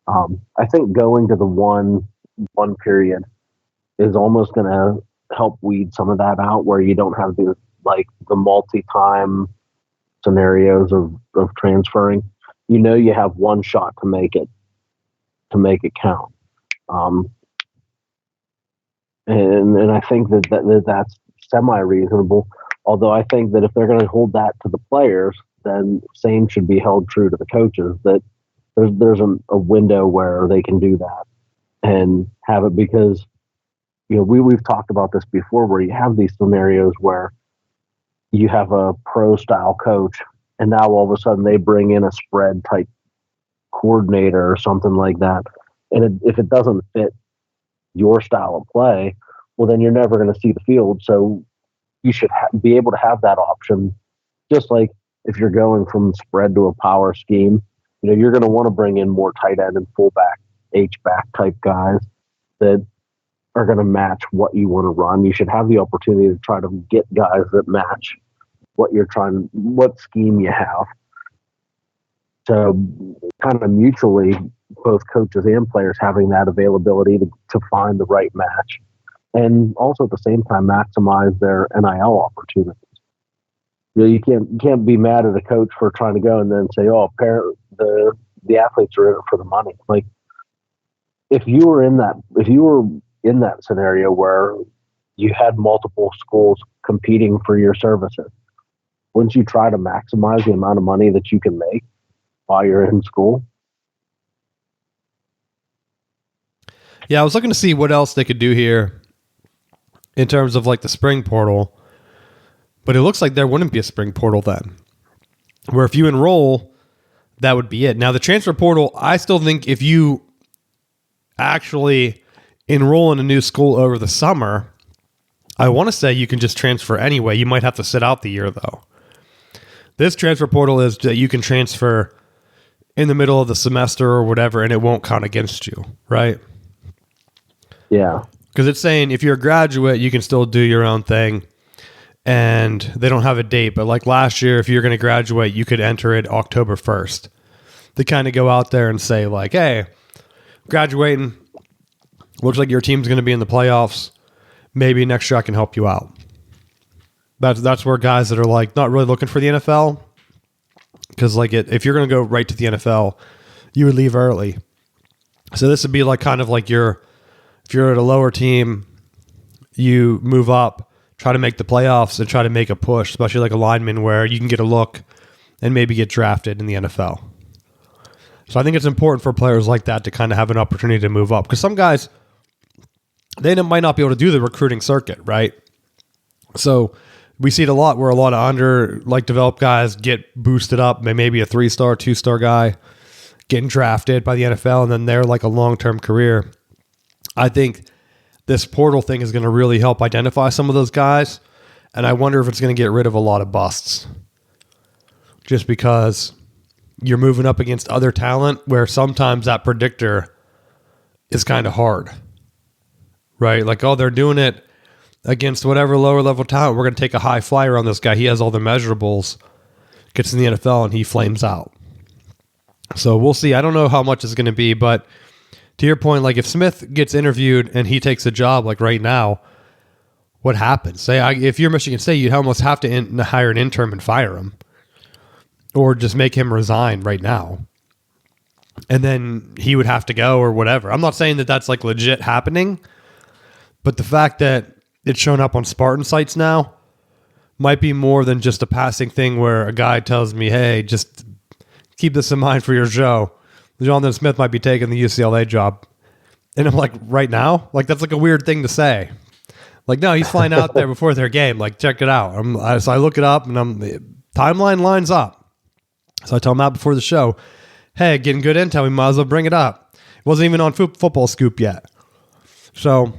I think going to the one period is almost going to help weed some of that out, where you don't have the multi-time scenarios of transferring. You have one shot to make it count. And I think that's semi-reasonable. Although I think that if they're going to hold that to the players, then same should be held true to the coaches, that there's a window where they can do that and have it, because we've talked about this before, where you have these scenarios where you have a pro style coach, and now all of a sudden they bring in a spread type coordinator or something like that. And if it doesn't fit your style of play, well, then you're never going to see the field. So you should be able to have that option. Just like if you're going from spread to a power scheme, you're going to want to bring in more tight end and fullback, H-back type guys that are going to match what you want to run. You should have the opportunity to try to get guys that match what scheme you have. So kind of mutually, both coaches and players having that availability to find the right match, and also at the same time maximize their NIL opportunities. You can't be mad at a coach for trying to go and then say, "Oh, the athletes are in it for the money." Like if you were in that scenario where you had multiple schools competing for your services, wouldn't you try to maximize the amount of money that you can make while you're in school? Yeah, I was looking to see what else they could do here in terms of like the spring portal, but it looks like there wouldn't be a spring portal then, where if you enroll, that would be it. Now the transfer portal, I still think if you actually enroll in a new school over the summer, I want to say you can just transfer anyway. You might have to sit out the year though. This transfer portal is that you can transfer in the middle of the semester or whatever, and it won't count against you, right? Yeah. Because it's saying if you're a graduate, you can still do your own thing, and they don't have a date. But like last year, if you're going to graduate, you could enter it October 1st. They kind of go out there and say like, hey, graduating, looks like your team's going to be in the playoffs. Maybe next year I can help you out. That's where guys that are like not really looking for the NFL, because like if you're going to go right to the NFL, you would leave early. So this would be like kind of like if you're at a lower team, you move up, try to make the playoffs and try to make a push, especially like a lineman where you can get a look and maybe get drafted in the NFL. So I think it's important for players like that to kind of have an opportunity to move up, because some guys, they might not be able to do the recruiting circuit, right? So we see it a lot where a lot of developed guys get boosted up, maybe a 3-star, 2-star guy getting drafted by the NFL, and then they're like a long-term career. I think this portal thing is going to really help identify some of those guys, and I wonder if it's going to get rid of a lot of busts, just because you're moving up against other talent where sometimes that predictor is kind of hard, right? Like, oh, they're doing it against whatever lower level talent. We're going to take a high flyer on this guy. He has all the measurables, gets in the NFL, and he flames out. So we'll see. I don't know how much it's going to be, but to your point, like if Smith gets interviewed and he takes a job like right now, what happens? Say if you're Michigan State, you'd almost have to hire an interim and fire him, or just make him resign right now, and then he would have to go or whatever. I'm not saying that that's like legit happening, but the fact that it's shown up on Spartan sites now might be more than just a passing thing where a guy tells me, hey, just keep this in mind for your show. Jonathan Smith might be taking the UCLA job. And I'm like, right now? Like, that's like a weird thing to say. Like, no, he's flying out there before their game. Like, check it out. So I look it up, and the timeline lines up. So I tell him out before the show, hey, getting good intel, we might as well bring it up. It wasn't even on Football Scoop yet. So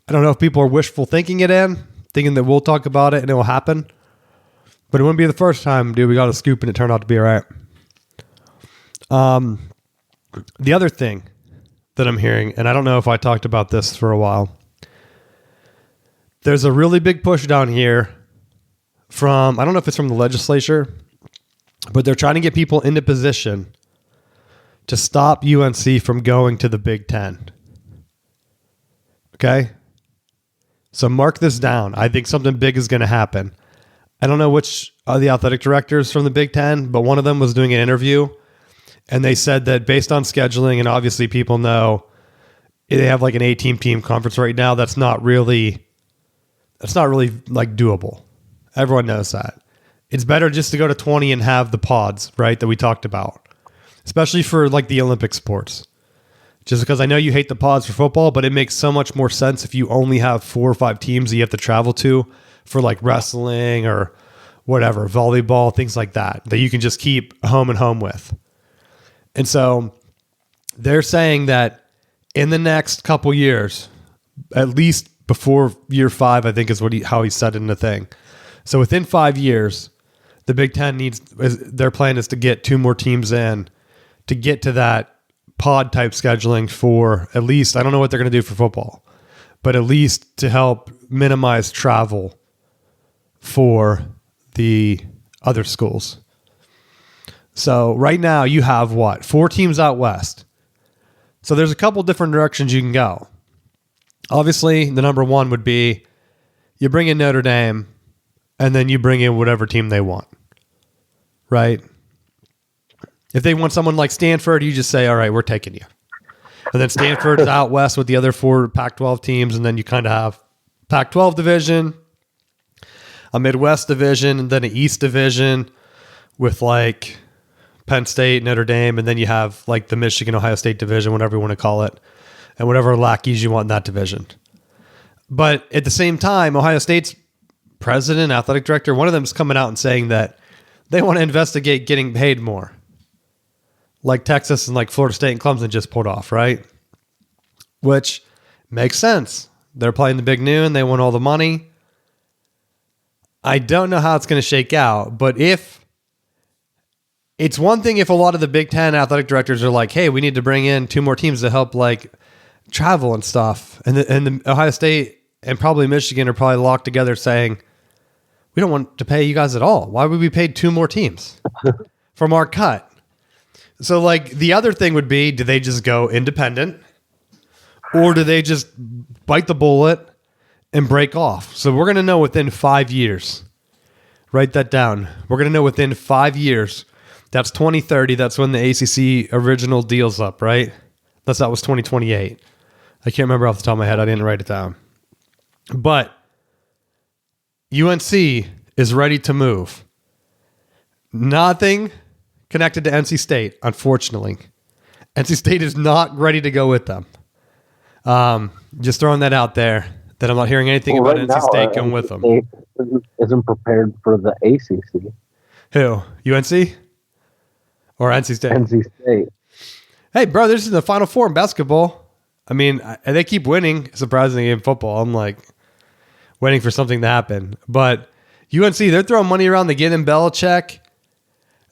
I don't know if people are wishful thinking it in, thinking that we'll talk about it and it will happen. But it wouldn't be the first time, dude, we got a scoop and it turned out to be all right. The other thing that I'm hearing, and I don't know if I talked about this for a while, there's a really big push down here from, I don't know if it's from the legislature, but they're trying to get people into position to stop UNC from going to the Big Ten. Okay? So mark this down. I think something big is going to happen. I don't know which are the athletic directors from the Big Ten, but one of them was doing an interview, and they said that based on scheduling, and obviously people know they have like an 18-team conference right now, that's not really like doable. Everyone knows that. It's better just to go to 20 and have the pods, right, that we talked about, especially for like the Olympic sports. Just because I know you hate the pods for football, but it makes so much more sense if you only have 4 or 5 teams that you have to travel to for like wrestling or whatever, volleyball, things like that you can just keep home and home with. And so they're saying that in the next couple years, at least before year 5, I think is how he said it in the thing. So within 5 years, the Big Ten their plan is to get 2 more teams in to get to that pod type scheduling for at least, I don't know what they're going to do for football, but at least to help minimize travel for the other schools. So right now you have 4 teams out west. So there's a couple different directions you can go. Obviously, the number one would be you bring in Notre Dame and then you bring in whatever team they want, right? If they want someone like Stanford, you just say, all right, we're taking you. And then Stanford's out west with the other 4 Pac-12 teams, and then you kind of have Pac-12 division, a Midwest division, and then an East division with like Penn State, Notre Dame, and then you have like the Michigan, Ohio State division, whatever you want to call it, and whatever lackeys you want in that division. But at the same time, Ohio State's president, athletic director, one of them is coming out and saying that they want to investigate getting paid more, like Texas and like Florida State and Clemson just pulled off, right? Which makes sense. They're playing the big noon. They want all the money. I don't know how it's going to shake out, but if it's one thing, if a lot of the Big Ten athletic directors are like, hey, we need to bring in 2 more teams to help like travel and stuff. And the Ohio State and probably Michigan are probably locked together saying, we don't want to pay you guys at all. Why would we pay 2 more teams from our cut? So like the other thing would be, do they just go independent or do they just bite the bullet and break off? So we're going to know within 5 years. Write that down. We're going to know within 5 years. That's 2030. That's when the ACC original deal's up, right? Unless that was 2028. I can't remember off the top of my head. I didn't write it down. But UNC is ready to move. Nothing connected to NC State, unfortunately. NC State is not ready to go with them. Just throwing that out there, that I'm not hearing anything about NC State going with them. Isn't prepared for the ACC. Who? UNC? Or NC State? NC State. Hey, bro, this is the Final Four in basketball. I mean, they keep winning, surprisingly, in football. I'm like waiting for something to happen. But UNC, they're throwing money around. They get in Belichick.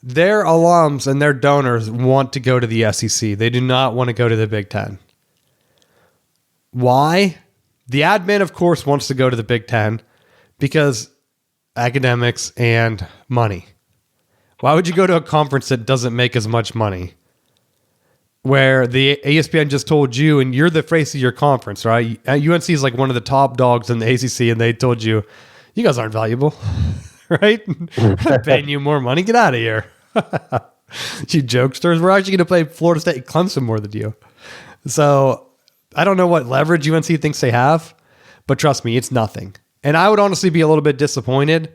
Their alums and their donors want to go to the SEC. They do not want to go to the Big Ten. Why? The admin, of course, wants to go to the Big Ten because academics and money. Why would you go to a conference that doesn't make as much money? Where the ESPN just told you, and you're the face of your conference, right? UNC is like one of the top dogs in the ACC, and they told you, you guys aren't valuable, right? We're not paying you more money. Get out of here. You jokesters. We're actually going to play Florida State and Clemson more than you. So I don't know what leverage UNC thinks they have, but trust me, it's nothing. And I would honestly be a little bit disappointed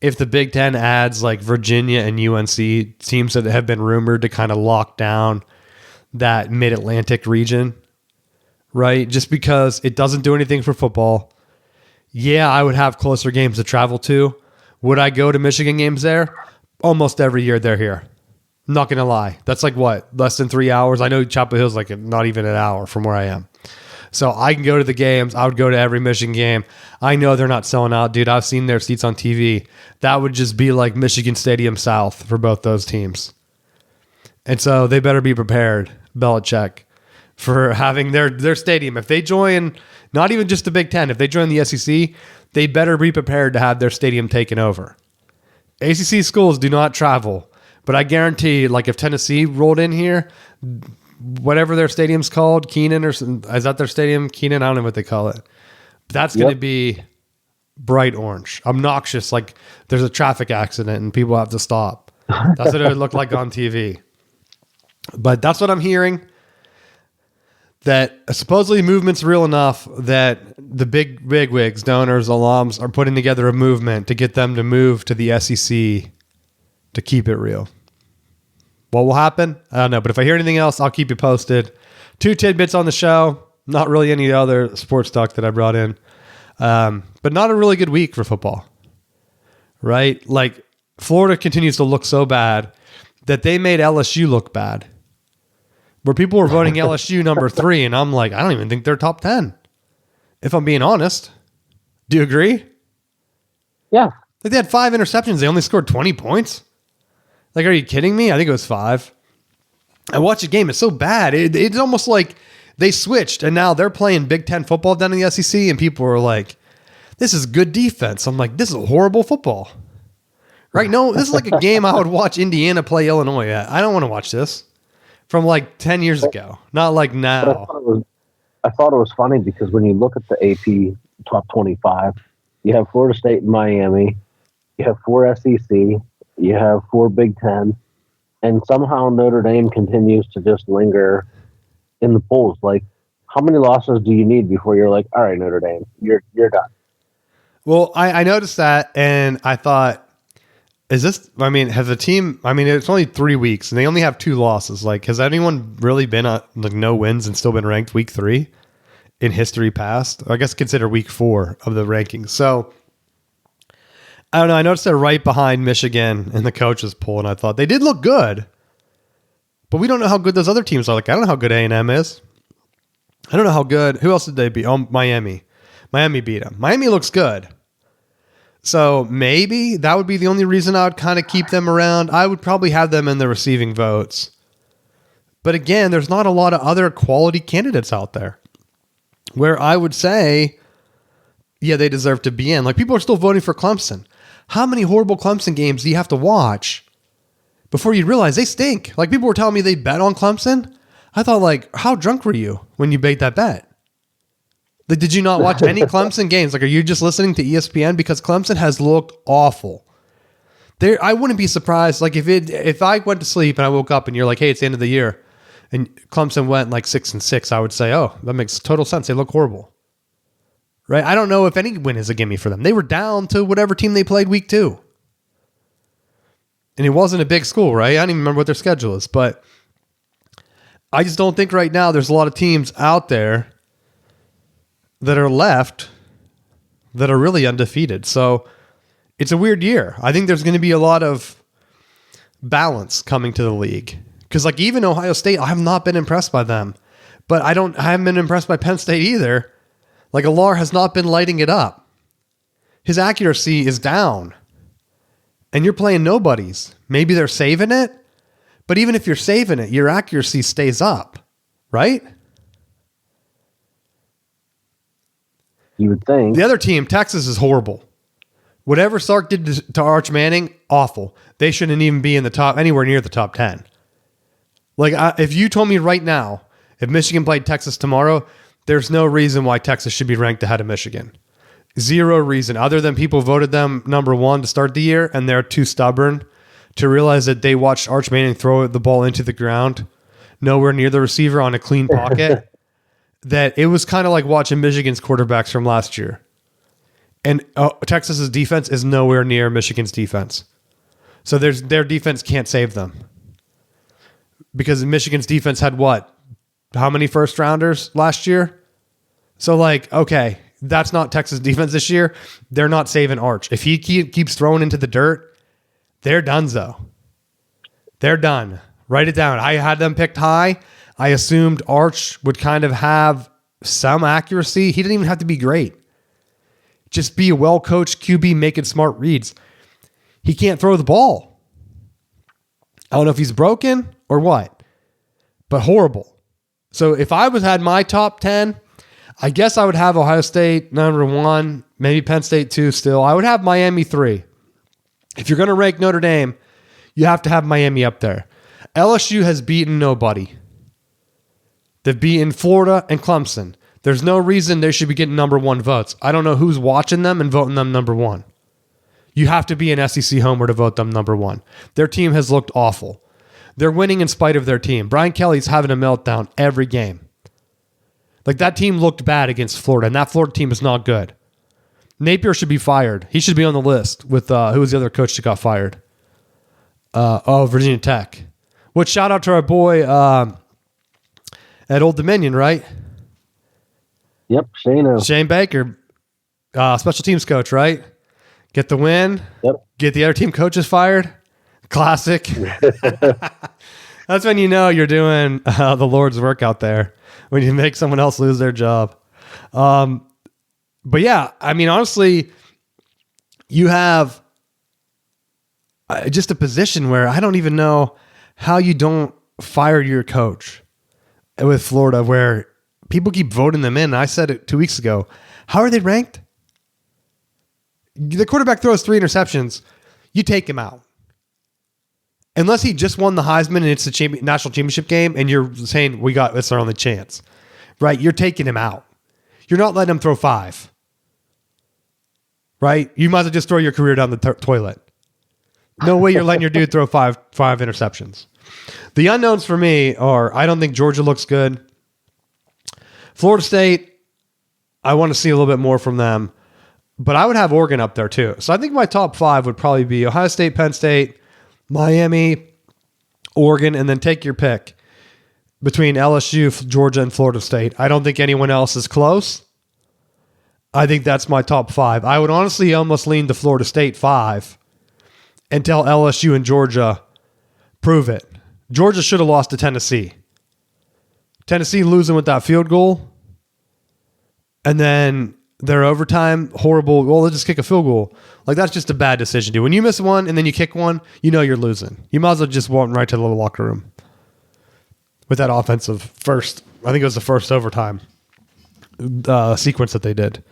if the Big Ten adds like Virginia and UNC, teams that have been rumored to kind of lock down that mid-Atlantic region, right? Just because it doesn't do anything for football. Yeah, I would have closer games to travel to. Would I go to Michigan games there? Almost every year they're here. I'm not going to lie. That's like what? Less than 3 hours? I know Chapel Hill's like not even an hour from where I am. So I can go to the games. I would go to every Michigan game. I know they're not selling out, dude. I've seen their seats on TV. That would just be like Michigan Stadium South for both those teams. And so they better be prepared, Belichick, for having their stadium. If they join, not even just the Big Ten, if they join the SEC, they better be prepared to have their stadium taken over. ACC schools do not travel, but I guarantee, like if Tennessee rolled in here, whatever their stadium's called, Keenan, or is that their stadium? Keenan, I don't know what they call it. That's going to be bright orange, obnoxious, like there's a traffic accident and people have to stop. That's what it would look like on TV. But that's what I'm hearing, that supposedly movement's real enough that the big wigs, donors, alums are putting together a movement to get them to move to the SEC to keep it real. What will happen? I don't know. But if I hear anything else, I'll keep you posted. 2 tidbits on the show. Not really any other sports talk that I brought in. But not a really good week for football. right? Like Florida continues to look so bad that they made LSU look bad. Where people were voting LSU number 3, and I'm like, I don't even think they're top 10. If I'm being honest. Do you agree? Yeah. Like they had 5 interceptions. They only scored 20 points. Like, are you kidding me? I think it was 5. I watched the game. It's so bad. It's almost like they switched, and now they're playing Big Ten football down in the SEC, and people are like, this is good defense. I'm like, this is horrible football. Right? No, this is like a game I would watch Indiana play Illinois at. I don't want to watch this from like 10 years ago. Not like now. I thought it was funny because when you look at the AP top 25, you have Florida State and Miami, you have 4 SEC, you have 4 Big Ten, and somehow Notre Dame continues to just linger in the polls. Like, how many losses do you need before you're like, all right, Notre Dame, you're done? Well, I noticed that, and I thought, has the team, it's only 3 weeks, and they only have 2 losses. Like, has anyone really been like no wins and still been ranked week 3 in history past? I guess consider week 4 of the rankings. So, I don't know. I noticed they're right behind Michigan in the coaches poll, and I thought they did look good. But we don't know how good those other teams are. Like, I don't know how good A&M is. I don't know how good. Who else did they beat? Oh, Miami. Miami beat them. Miami looks good. So maybe that would be the only reason I would kind of keep them around. I would probably have them in the receiving votes. But again, there's not a lot of other quality candidates out there where I would say, yeah, they deserve to be in. Like, people are still voting for Clemson. How many horrible Clemson games do you have to watch before you realize they stink? Like, people were telling me they bet on Clemson. I thought, like, how drunk were you when you made that bet? Like, did you not watch any Clemson games? Like, are you just listening to ESPN? Because Clemson has looked awful. I wouldn't be surprised. Like, if I went to sleep and I woke up and you're like, hey, it's the end of the year, and Clemson went like 6-6, I would say, oh, that makes total sense. They look horrible. Right? I don't know if any win is a gimme for them. They were down to whatever team they played week 2. And it wasn't a big school, right? I don't even remember what their schedule is. But I just don't think right now there's a lot of teams out there that are left that are really undefeated. So it's a weird year. I think there's going to be a lot of balance coming to the league. Because like even Ohio State, I have not been impressed by them. But I haven't been impressed by Penn State either. Like Alar has not been lighting it up. His accuracy is down. And you're playing nobodies. Maybe they're saving it. But even if you're saving it, your accuracy stays up. Right? You would think. The other team, Texas, is horrible. Whatever Sark did to Arch Manning, awful. They shouldn't even be in the top, anywhere near the top 10. Like, if you told me right now, if Michigan played Texas tomorrow, there's no reason why Texas should be ranked ahead of Michigan. Zero reason, other than people voted them number 1 to start the year, and they're too stubborn to realize that they watched Arch Manning throw the ball into the ground, nowhere near the receiver on a clean pocket. That it was kind of like watching Michigan's quarterbacks from last year. And Texas's defense is nowhere near Michigan's defense. So their defense can't save them. Because Michigan's defense had what? How many first rounders last year? So like, okay, that's not Texas defense this year. They're not saving Arch. If he keeps throwing into the dirt, they're donezo. They're done. Write it down. I had them picked high. I assumed Arch would kind of have some accuracy. He didn't even have to be great. Just be a well-coached QB making smart reads. He can't throw the ball. I don't know if he's broken or what, but horrible. So if I had my top 10, I guess I would have Ohio State number 1, maybe Penn State 2 still. I would have Miami 3. If you're going to rank Notre Dame, you have to have Miami up there. LSU has beaten nobody. They've beaten Florida and Clemson. There's no reason they should be getting number 1 votes. I don't know who's watching them and voting them number 1. You have to be an SEC homer to vote them number 1. Their team has looked awful. They're winning in spite of their team. Brian Kelly's having a meltdown every game. Like, that team looked bad against Florida, and that Florida team is not good. Napier should be fired. He should be on the list with who was the other coach that got fired? Virginia Tech. Which, shout out to our boy at Old Dominion, right? Yep, Shane Baker, special teams coach, right? get the win, Yep. get the other team coaches fired. Classic. That's when you know you're doing the Lord's work out there, when you make someone else lose their job. But yeah, I mean, honestly, you have just a position where I don't even know how you don't fire your coach with Florida, where people keep voting them in. I said it 2 weeks ago. How are they ranked? The quarterback throws 3 interceptions. You take him out. Unless he just won the Heisman and it's the national championship game and you're saying, it's our only chance. Right? You're taking him out. You're not letting him throw 5. Right? You might as well just throw your career down the toilet. No way you're letting your dude throw five interceptions. The unknowns for me are, I don't think Georgia looks good. Florida State, I want to see a little bit more from them. But I would have Oregon up there too. So I think my top 5 would probably be Ohio State, Penn State, Miami, Oregon, and then take your pick between LSU, Georgia, and Florida State. I don't think anyone else is close. I think that's my top 5. I would honestly almost lean to Florida State 5 until LSU and Georgia prove it. Georgia should have lost to Tennessee. Tennessee losing with that field goal. And then their overtime, horrible. Well, they'll just kick a field goal. Like, that's just a bad decision, dude. When you miss one and then you kick one, you know you're losing. You might as well just walk right to the locker room with that offensive first. I think it was the first overtime sequence that they did.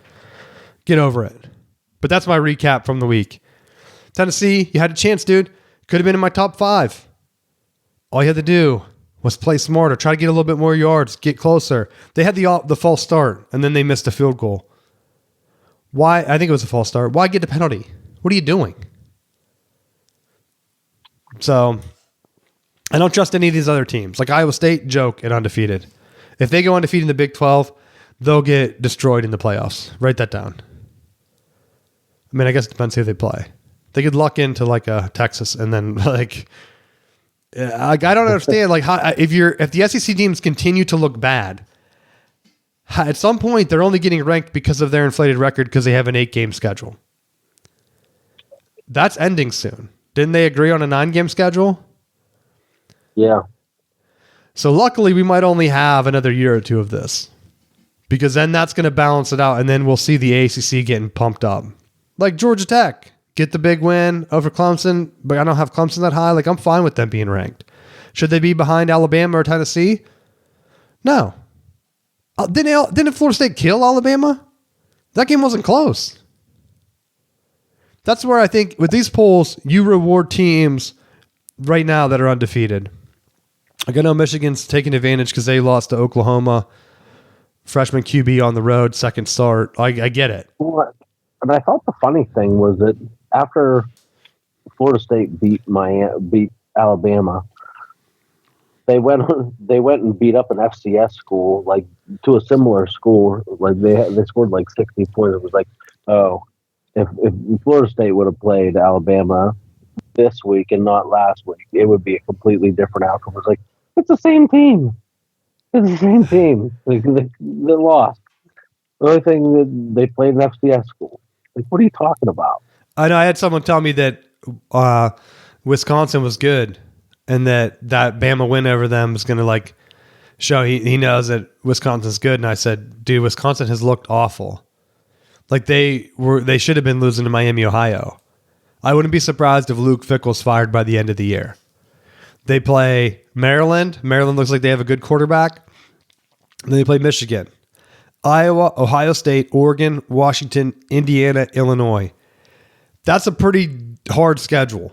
Get over it. But that's my recap from the week. Tennessee, you had a chance, dude. Could have been in my top 5. All you had to do was play smarter, try to get a little bit more yards, get closer. They had the false start, and then they missed a field goal. Why? I think it was a false start. Why get the penalty? What are you doing? So, I don't trust any of these other teams. Like Iowa State, joke and undefeated. If they go undefeated in the Big 12, they'll get destroyed in the playoffs. Write that down. I mean, I guess it depends who they play. They could luck into like a Texas, and then like I don't understand like how if the SEC teams continue to look bad, at some point they're only getting ranked because of their inflated record because they have an 8-game schedule. That's ending soon. Didn't they agree on a 9-game schedule? Yeah. So luckily we might only have another year or 2 of this, because then that's going to balance it out, and then we'll see the ACC getting pumped up. Like Georgia Tech, get the big win over Clemson, but I don't have Clemson that high. Like, I'm fine with them being ranked. Should they be behind Alabama or Tennessee? No. Didn't Florida State kill Alabama? That game wasn't close. That's where I think with these polls, you reward teams right now that are undefeated. Like, I know Michigan's taking advantage because they lost to Oklahoma. Freshman QB on the road, second start. I get it. Well, and I thought the funny thing was that after Florida State beat Alabama, they went and beat up an FCS school, like to a similar school. Like they scored like 60 points. It was like, oh, if Florida State would have played Alabama this week and not last week, it would be a completely different outcome. It's like, it's the same team. It's the same team. They lost. The only thing that they played an FCS school. Like, what are you talking about? I know. I had someone tell me that Wisconsin was good, and that Bama win over them is going to like show he knows that Wisconsin's good. And I said, dude, Wisconsin has looked awful. Like they should have been losing to Miami, Ohio. I wouldn't be surprised if Luke Fickell's fired by the end of the year. They play Maryland. Maryland looks like they have a good quarterback. And then they play Michigan, Iowa, Ohio State, Oregon, Washington, Indiana, Illinois. That's a pretty hard schedule,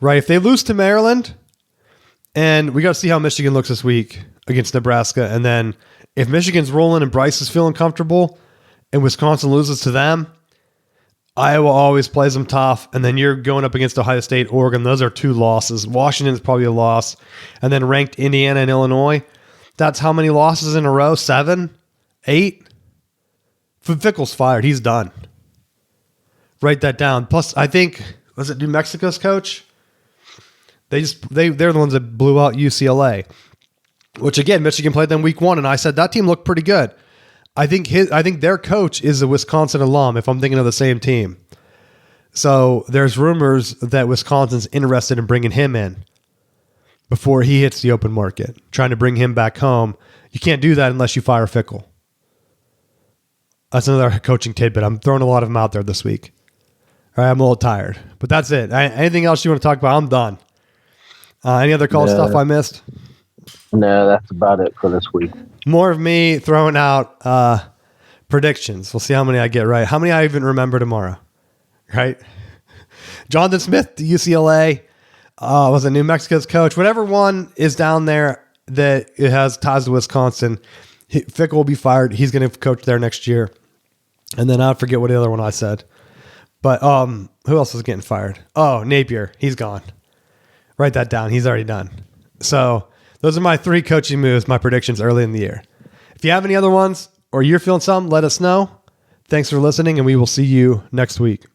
right? If they lose to Maryland, and we got to see how Michigan looks this week against Nebraska, and then if Michigan's rolling and Bryce is feeling comfortable and Wisconsin loses to them, Iowa always plays them tough, and then you're going up against Ohio State, Oregon. Those are 2 losses. Washington's probably a loss, and then ranked Indiana and Illinois. That's how many losses in a row? 7? 8? Fickell's fired. He's done. Write that down. Plus, I think, was it New Mexico's coach? They're the ones that blew out UCLA, which again, Michigan played them week 1, and I said that team looked pretty good. I think their coach is a Wisconsin alum, if I'm thinking of the same team. So there's rumors that Wisconsin's interested in bringing him in before he hits the open market, trying to bring him back home. You can't do that unless you fire Fickle. That's another coaching tidbit. I'm throwing a lot of them out there this week. All right, I'm a little tired, but that's it. Anything else you want to talk about? I'm done. Any other college stuff I missed? No, that's about it for this week. More of me throwing out predictions. We'll see how many I get right. How many I even remember tomorrow, right? Jonathan Smith, UCLA, was a New Mexico's coach. Whatever one is down there that it has ties to Wisconsin, Fickle will be fired. He's going to coach there next year. And then I forget what the other one I said. But who else is getting fired? Oh, Napier. He's gone. Write that down. He's already done. So those are my 3 coaching moves, my predictions early in the year. If you have any other ones or you're feeling something, let us know. Thanks for listening, and we will see you next week.